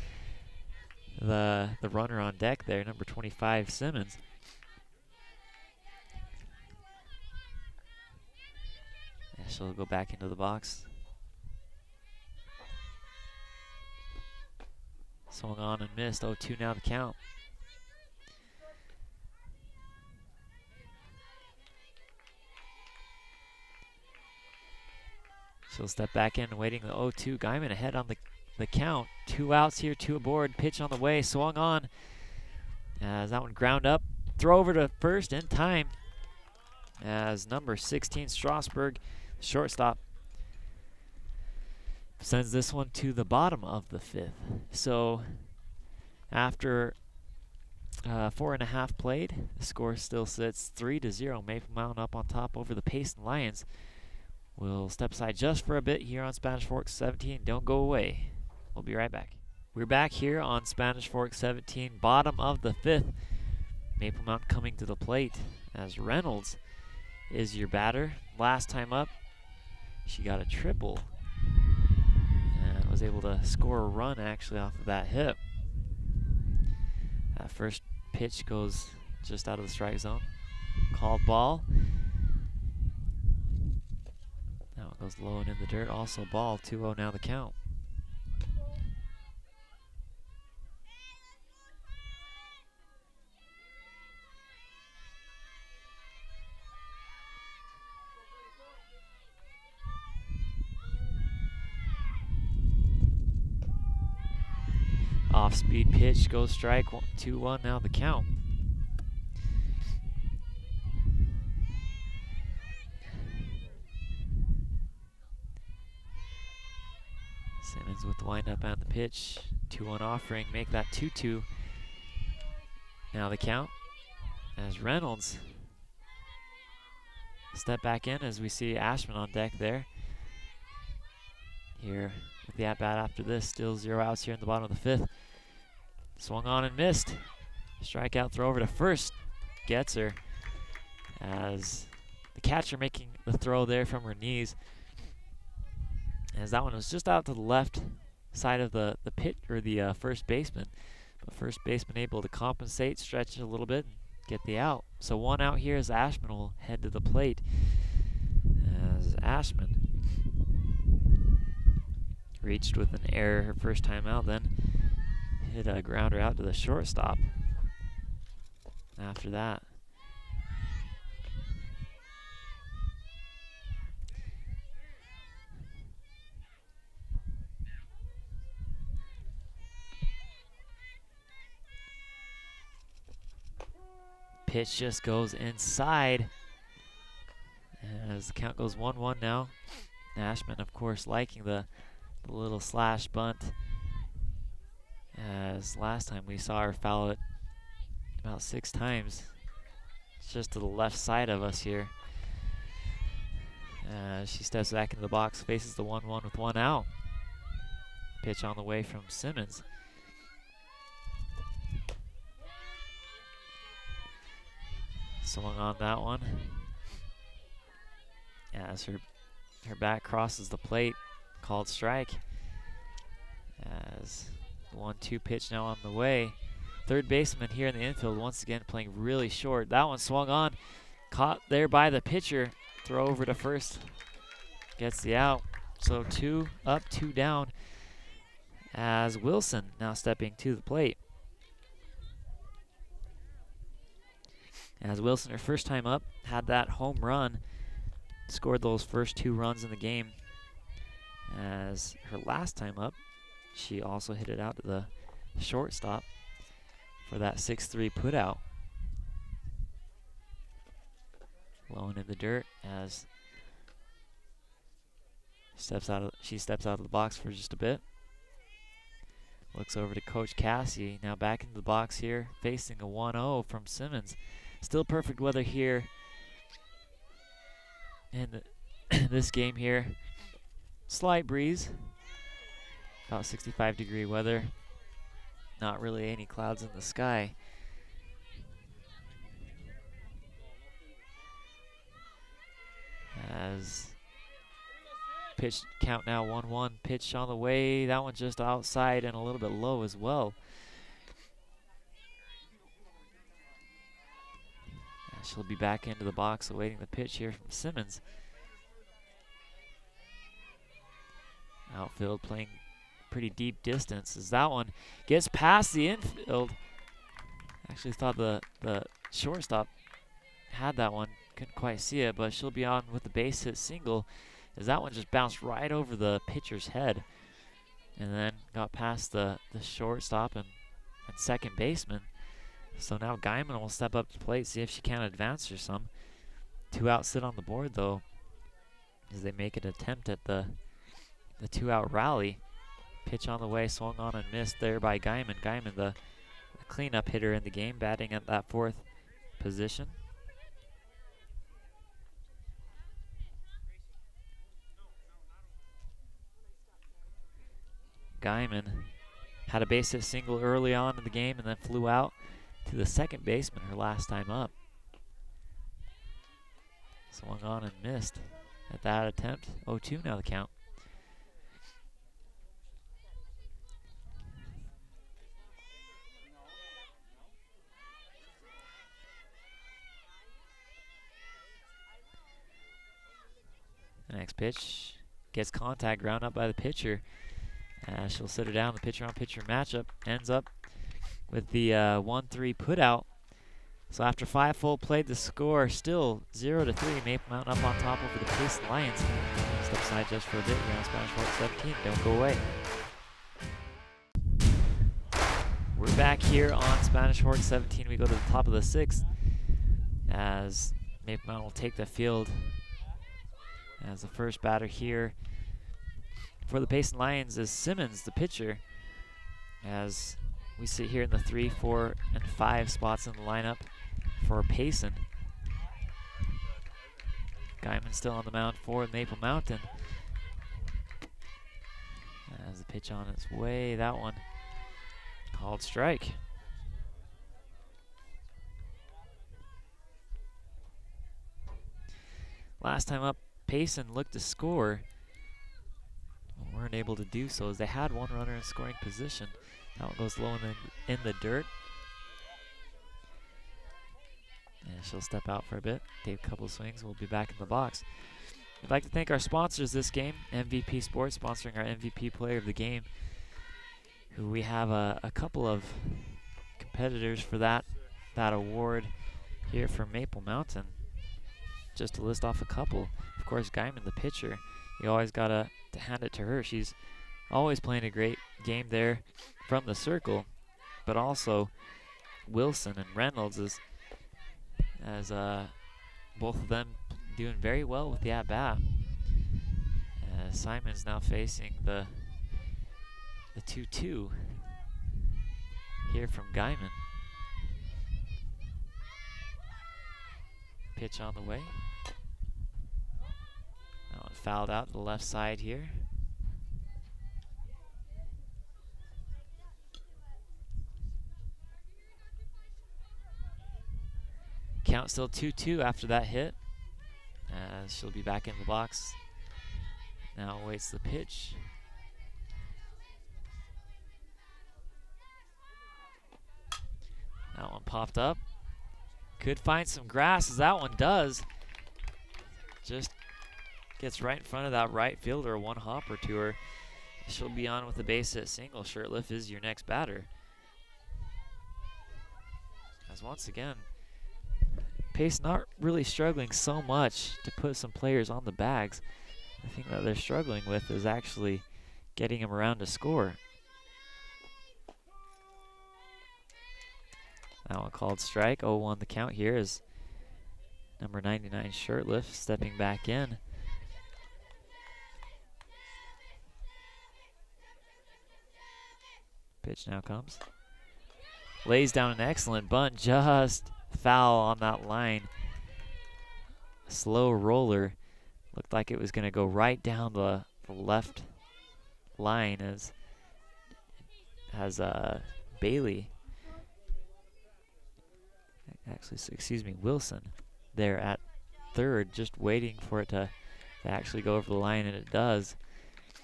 the runner on deck there, number 25, Simmons. And she'll go back into the box. Swung on and missed. 0-2 now the count. She'll step back in, waiting the 0-2. Guyman ahead on the count. 2 outs here, 2 aboard. Pitch on the way, swung on. As that one ground up. Throw over to first in time. As number 16, Strasburg, shortstop, sends this one to the bottom of the 5th. So after 4.5 played, the score still sits 3-0. Maple Mountain up on top over the Payson Lions. We'll step aside just for a bit here on Spanish Fork 17. Don't go away. We'll be right back. We're back here on Spanish Fork 17, bottom of the 5th. Maple Mountain coming to the plate as Reynolds is your batter. Last time up, she got a triple and was able to score a run actually off of that hit. That first pitch goes just out of the strike zone. Called ball. Now it goes low and in the dirt. Also ball. 2-0 now the count. Off-speed pitch, goes strike, 2-1 now the count. Simmons with the windup and the pitch, 2-1 offering, make that 2-2. Now the count as Reynolds step back in as we see Ashman on deck there. Here with the at-bat after this, still 0 outs here in the bottom of the 5th. Swung on and missed. Strikeout throw over to first. Gets her as the catcher making the throw there from her knees. As that one was just out to the left side of the pit, or the first baseman. But first baseman able to compensate, stretch it a little bit, and get the out. So 1 out here as Ashman will head to the plate. As Ashman reached with an error her first time out, then hit a grounder out to the shortstop after that. Pitch just goes inside as the count goes 1-1 now. Ashman, of course, liking the little slash bunt, as last time we saw her foul it about 6 times. It's just to the left side of us here. She steps back into the box, faces the 1-1 with 1 out. Pitch on the way from Simmons. Swung on that one as her back crosses the plate, called strike. As the 1-2 pitch now on the way. Third baseman here in the infield once again playing really short. That one swung on, caught there by the pitcher. Throw over to first, gets the out. So 2 up, 2 down as Wilson now stepping to the plate. As Wilson, her first time up, had that home run, scored those first 2 runs in the game. As her last time up, she also hit it out to the shortstop for that 6-3 put out. Low in the dirt as she steps out of the box for just a bit. Looks over to Coach Cassie, now back into the box here, facing a 1-0 from Simmons. Still perfect weather here in this game here. Slight breeze, about 65-degree weather. Not really any clouds in the sky. As pitch count now 1-1, pitch on the way. That one just outside and a little bit low as well. She'll be back into the box awaiting the pitch here from Simmons. Outfield playing pretty deep distance as that one gets past the infield. Actually thought the shortstop had that one. Couldn't quite see it, but she'll be on with the base hit single as that one just bounced right over the pitcher's head and then got past the shortstop and second baseman. So now Guyman will step up to the plate, see if she can advance her some. 2 out sit on the board though, as they make an attempt at the 2-out rally. Pitch on the way, swung on and missed there by Guyman. Guyman, the cleanup hitter in the game, batting at that 4th position. Guyman had a base hit single early on in the game and then flew out to the second baseman her last time up. Swung on and missed at that attempt. 0-2 now the count. The next pitch gets contact, ground up by the pitcher. She'll sit her down. The pitcher-on-pitcher matchup ends up with the 1-3 put out. So after 5 full played, the score still 0-3. Maple Mountain up on top over the Payson Lions. Step aside just for a bit. You're on Spanish Forward 17. Don't go away. back here on Spanish Fork 17. We go to the top of the 6th as Maple Mountain will take the field as the first batter here for the Payson Lions is Simmons, the pitcher, as we sit here in the 3, 4, and 5 spots in the lineup for Payson. Guyman still on the mound for Maple Mountain. As the pitch on its way, that one called strike. Last time up, Payson looked to score. Weren't able to do so as they had one runner in scoring position. That one goes low in the dirt. And she'll step out for a bit, take a couple of swings. We'll be back in the box. I'd like to thank our sponsors this game, MVP Sports, sponsoring our MVP player of the game, who we have a couple of competitors for that award here from Maple Mountain. Just to list off a couple, of course, Guyman, the pitcher, you always gotta hand it to her. She's always playing a great game there from the circle, but also Wilson and Reynolds as both of them doing very well with the at-bat. Simon's now facing the 2-2 here from Guyman. Pitch on the way. That one fouled out to the left side here. Count still 2-2 after that hit. As she'll be back in the box. Now awaits the pitch. That one popped up. Could find some grass, as that one does. Just gets right in front of that right fielder, a one hopper to her. She'll be on with a base hit single. Shirtliff is your next batter. As once again, Pace not really struggling so much to put some players on the bags. The thing that they're struggling with is actually getting them around to score. That one called strike. 0-1 the count here is number 99 Shirtliff stepping back in. Pitch now comes. Lays down an excellent bunt, just foul on that line. Slow roller. Looked like it was going to go right down the left line as Bailey, actually, excuse me, Wilson there at third, just waiting for it to actually go over the line, and it does.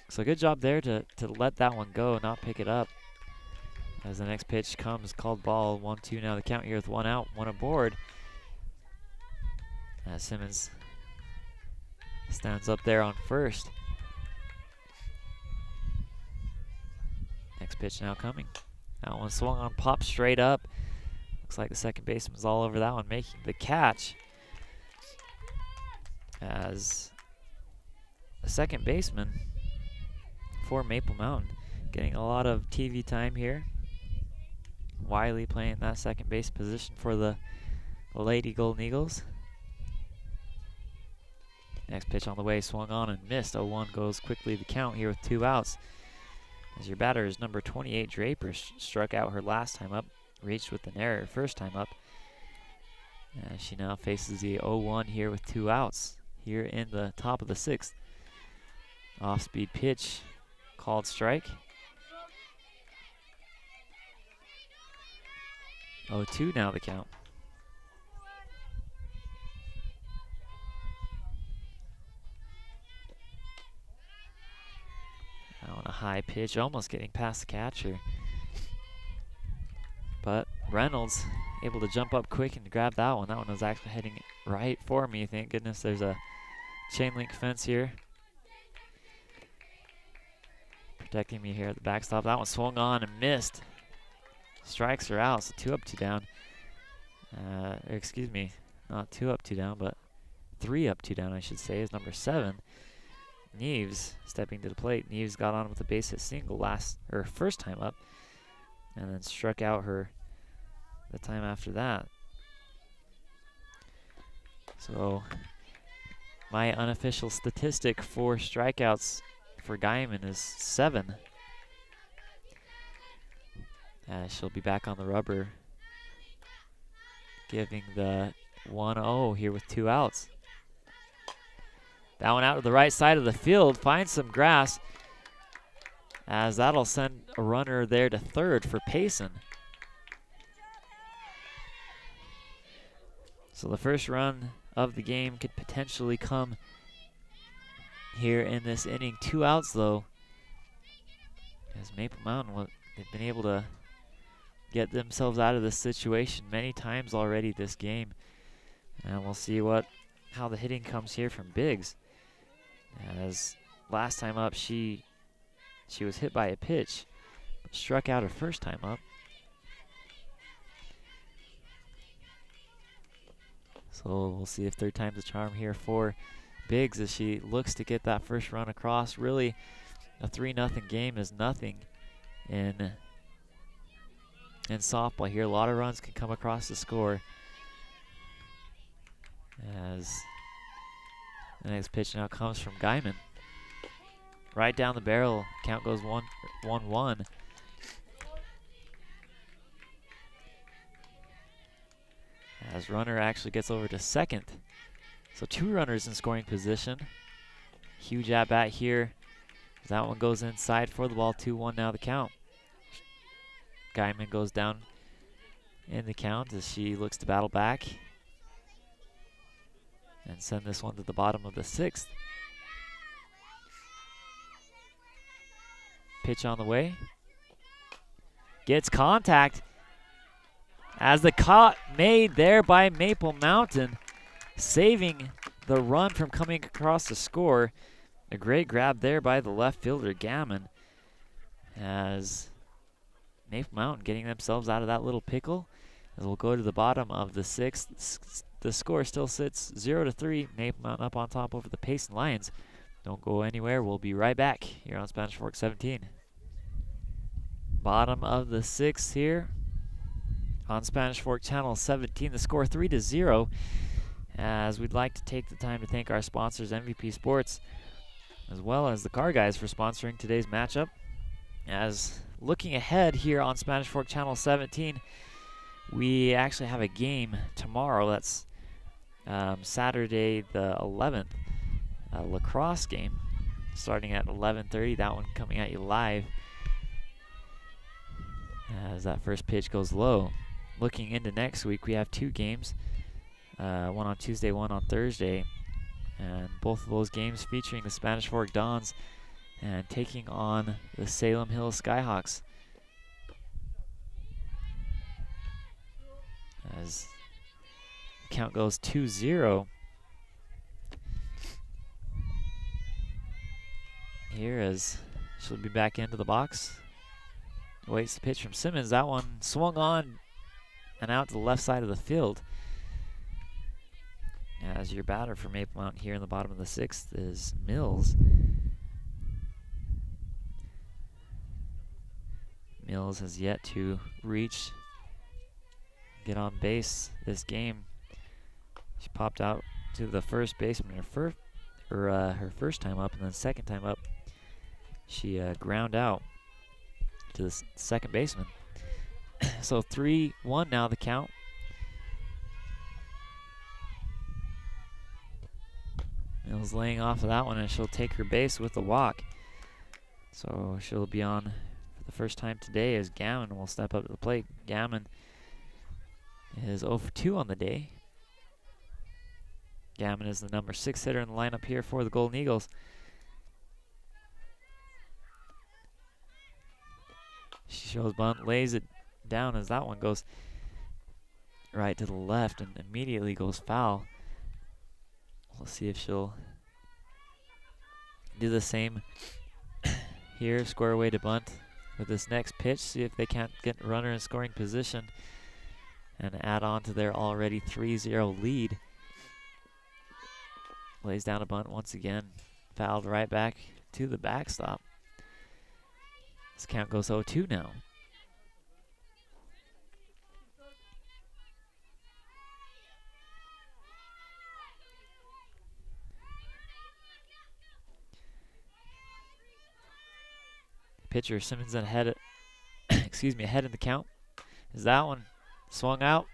So good job there to let that one go, not pick it up. As the next pitch comes, called ball, 1-2 now the count here with one out, one aboard. As Simmons stands up there on first. Next pitch now coming. That one swung on, popped straight up. Looks like the second baseman's all over that one, making the catch. As the second baseman for Maple Mountain getting a lot of TV time here. Wiley playing that second base position for the Lady Golden Eagles. Next pitch on the way, swung on and missed. 0-1 goes quickly the count here with two outs. As your batter is number 28 Draper, struck out her last time up, reached with an error first time up. As she now faces the 0-1 here with two outs here in the top of the 6th. Off-speed pitch, called strike. 0-2 now the count. Now on a high pitch, almost getting past the catcher. But Reynolds able to jump up quick and grab that one. That one was actually heading right for me. Thank goodness there's a chain link fence here protecting me here at the backstop. That one swung on and missed. Strikes are out, so 2 up, 2 down. Excuse me, not 2 up, 2 down, but 3 up, 2 down, I should say, is number 7. Neves stepping to the plate. Neves got on with a base hit single first time up. and then struck out her the time after that. So my unofficial statistic for strikeouts for Guyman is 7. She'll be back on the rubber, giving the 1-0 here with 2 outs. That one out to the right side of the field, finds some grass, as that'll send a runner there to third for Payson. So the first run of the game could potentially come here in this inning. 2 outs though, as Maple Mountain, they've been able to get themselves out of this situation many times already this game. And we'll see how the hitting comes here from Biggs. As last time up, she was hit by a pitch, but struck out her first time up. So we'll see if third time's a charm here for Biggs as she looks to get that first run across. Really, a 3-0 game is nothing in softball here. A lot of runs can come across the score. As the next pitch now comes from Guyman. Right down the barrel, count goes 1-1. As runner actually gets over to second. So 2 runners in scoring position. Huge at bat here. That one goes inside for the ball. 2-1 now the count. Guyman goes down in the count as she looks to battle back and send this one to the bottom of the 6th. Pitch on the way. Gets contact as the cut made there by Maple Mountain, saving the run from coming across the score. A great grab there by the left fielder, Gammon, as Maple Mountain getting themselves out of that little pickle. As we'll go to the bottom of the 6th. The score still sits 0-3. Maple Mountain up on top over the Payson Lions. Don't go anywhere. We'll be right back here on Spanish Fork 17. Bottom of the 6th here on Spanish Fork Channel 17. The score 3-0. As we'd like to take the time to thank our sponsors, MVP Sports, as well as the Car Guys, for sponsoring today's matchup. As looking ahead here on Spanish Fork Channel 17, we actually have a game tomorrow. That's Saturday the 11th, a lacrosse game starting at 11:30. That one coming at you live as that first pitch goes low. Looking into next week, we have 2 games, one on Tuesday, one on Thursday, and both of those games featuring the Spanish Fork Dons and taking on the Salem Hills Skyhawks. As the count goes 2-0. Here as she'll be back into the box. Waits the pitch from Simmons. That one swung on and out to the left side of the field. As your batter for Maple Mountain here in the bottom of the 6th is Mills. Mills has yet to get on base this game. She popped out to the first baseman her first time up, and then second time up she ground out to the second baseman. So 3-1 now the count. Mills laying off of that one, and she'll take her base with the walk. So she'll be on for the first time today as Gammon will step up to the plate. Gammon is 0 for 2 on the day. Gammon is the number 6 hitter in the lineup here for the Golden Eagles. She shows bunt, lays it down as that one goes right to the left and immediately goes foul. We'll see if she'll do the same here, square away to bunt with this next pitch, see if they can't get a runner in scoring position and add on to their already 3-0 lead. Lays down a bunt once again, fouled right back to the backstop. This count goes 0-2 now. pitcher Simmons ahead, ahead in the count. As that one swung out,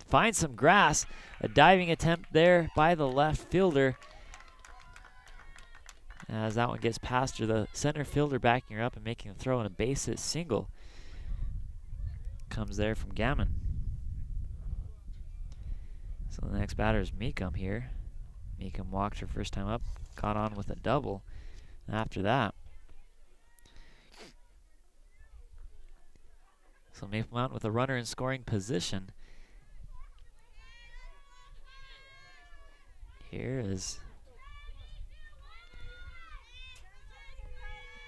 finds some grass. A diving attempt there by the left fielder. As that one gets past her, the center fielder backing her up and making a throw, and a base hit single comes there from Gammon. So the next batter is Meekum here. Meekum walked her first time up, caught on with a double after that. So Maple Mountain with a runner in scoring position. Here is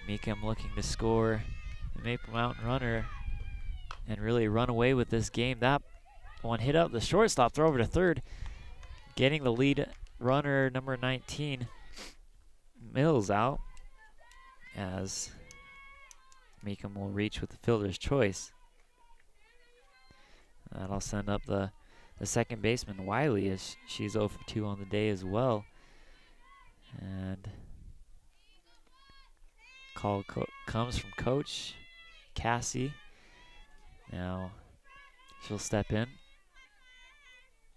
Meekum looking to score the Maple Mountain runner and really run away with this game. That one hit out the shortstop, throw over to third, getting the lead runner, number 19, Mills, out, as Meekum will reach with the fielder's choice. That'll send up the second baseman, Wiley, as she's 0 for 2 on the day as well. And call comes from Coach Cassie. Now she'll step in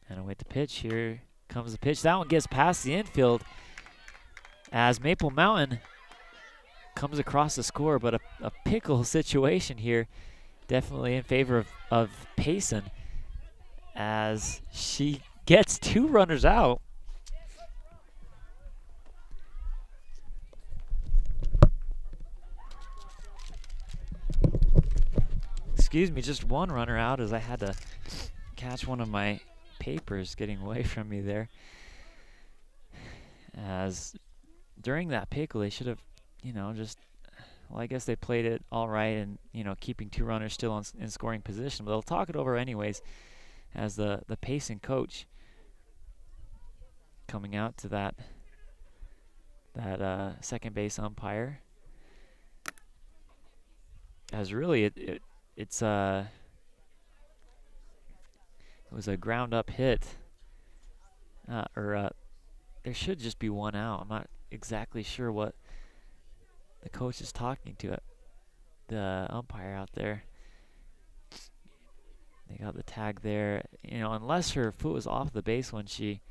and await the pitch. Here comes the pitch. That one gets past the infield as Maple Mountain comes across the score, but a pickle situation here, definitely in favor of Payson, as she gets 2 runners out. Excuse me, just 1 runner out, as I had to catch one of my papers getting away from me there. As during that pickle, they should have, well, I guess they played it all right and, keeping 2 runners still in scoring position, but they'll talk it over anyways, as the Payson coach coming out to that second base umpire. As really it was a ground up hit, there should just be 1 out. I'm not exactly sure what the coach is talking to the umpire out there. They got the tag there, unless her foot was off the base when she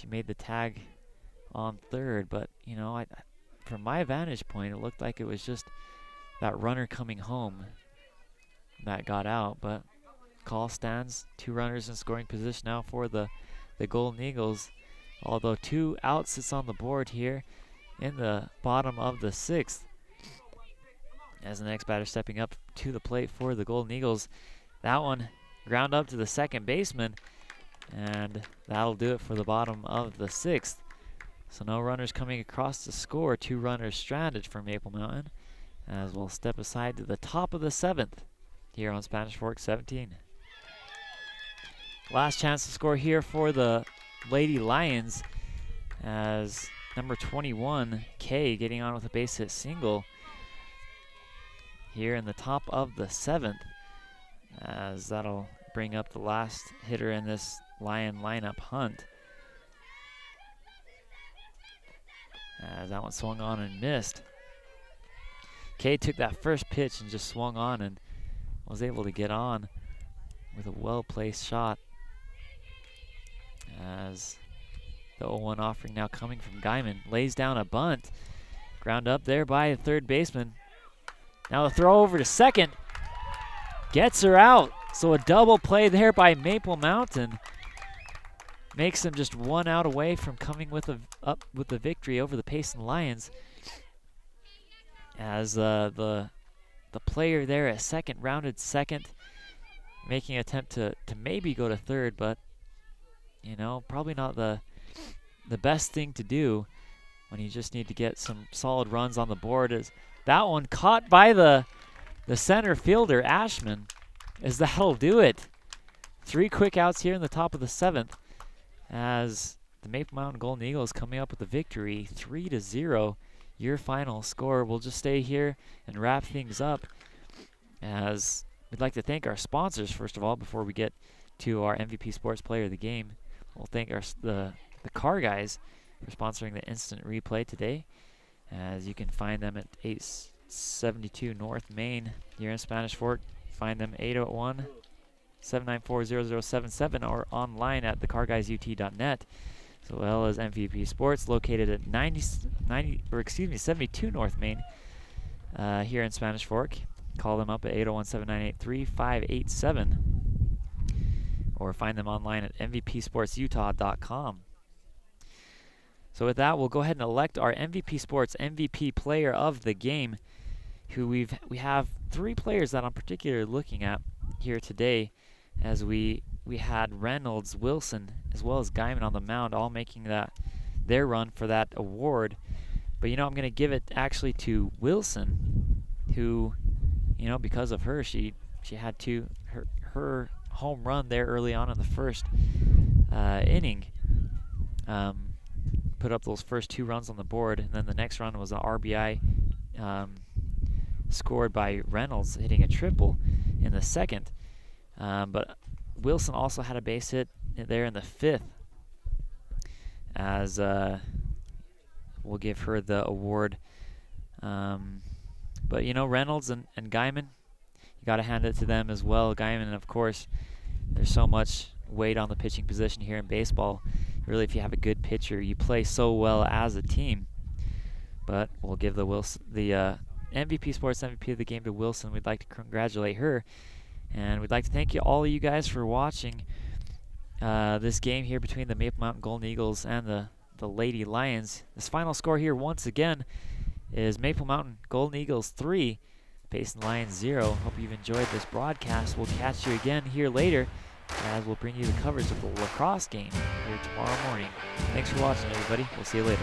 made the tag on third. But from my vantage point, it looked like it was just that runner coming home that got out. But call stands, 2 runners in scoring position now for the Golden Eagles. Although 2 outs sits on the board here in the bottom of the 6th. As the next batter stepping up to the plate for the Golden Eagles. That one ground up to the second baseman, and that'll do it for the bottom of the 6th. So no runners coming across to score. 2 runners stranded for Maple Mountain, as we'll step aside to the top of the 7th here on Spanish Fork 17. Last chance to score here for the Lady Lions, as number 21, Kay, getting on with a base hit single here in the top of the 7th, as that'll bring up the last hitter in this Lion lineup, Hunt. As that one swung on and missed. Kay took that first pitch and just swung on and was able to get on with a well-placed shot. As the 0-1 offering now coming from Guyman, lays down a bunt. Ground up there by the third baseman. Now the throw over to second. Gets her out. So a double play there by Maple Mountain. Makes them just 1 out away from coming up with the victory over the Payson Lions. As the player there at second, rounded second, making an attempt to maybe go to third, but probably not the best thing to do when you just need to get some solid runs on the board. Is that one caught by the center fielder, Ashman, as that'll do it. 3 quick outs here in the top of the 7th, as the Maple Mountain Golden Eagles coming up with the victory, 3-0. Your final score. We'll just stay here and wrap things up, as we'd like to thank our sponsors first of all before we get to our MVP Sports Player of the Game. We'll thank the Car Guys for sponsoring the instant replay today, as you can find them at 72 North Main here in Spanish Fork. Find them 801-794-0077 or online at thecarguysut.net, as well as MVP Sports located at 72 North Main here in Spanish Fork. Call them up at 801-798-3587 or find them online at mvpsportsutah.com. So with that, we'll go ahead and elect our MVP Sports MVP player of the game, who we have 3 players that I'm particularly looking at here today, as we had Reynolds, Wilson, as well as Guyman on the mound, all making their run for that award. But I'm going to give it actually to Wilson, who, because of her, she had her home run there early on in the first inning. Put up those first 2 runs on the board, and then the next run was an RBI scored by Reynolds, hitting a triple in the second. But Wilson also had a base hit there in the 5th, as we'll give her the award. But Reynolds and Guyman, you got to hand it to them as well. Guyman, of course, there's so much weight on the pitching position here in baseball. Really, if you have a good pitcher, you play so well as a team. But we'll give the MVP Sports MVP of the game to Wilson. We'd like to congratulate her, and we'd like to thank all of you guys for watching this game here between the Maple Mountain Golden Eagles and the Lady Lions. This final score here, once again, is Maple Mountain Golden Eagles 3, Payson Lions 0. Hope you've enjoyed this broadcast. We'll catch you again here later, as we'll bring you the coverage of the lacrosse game here tomorrow morning. Thanks for watching, everybody. We'll see you later.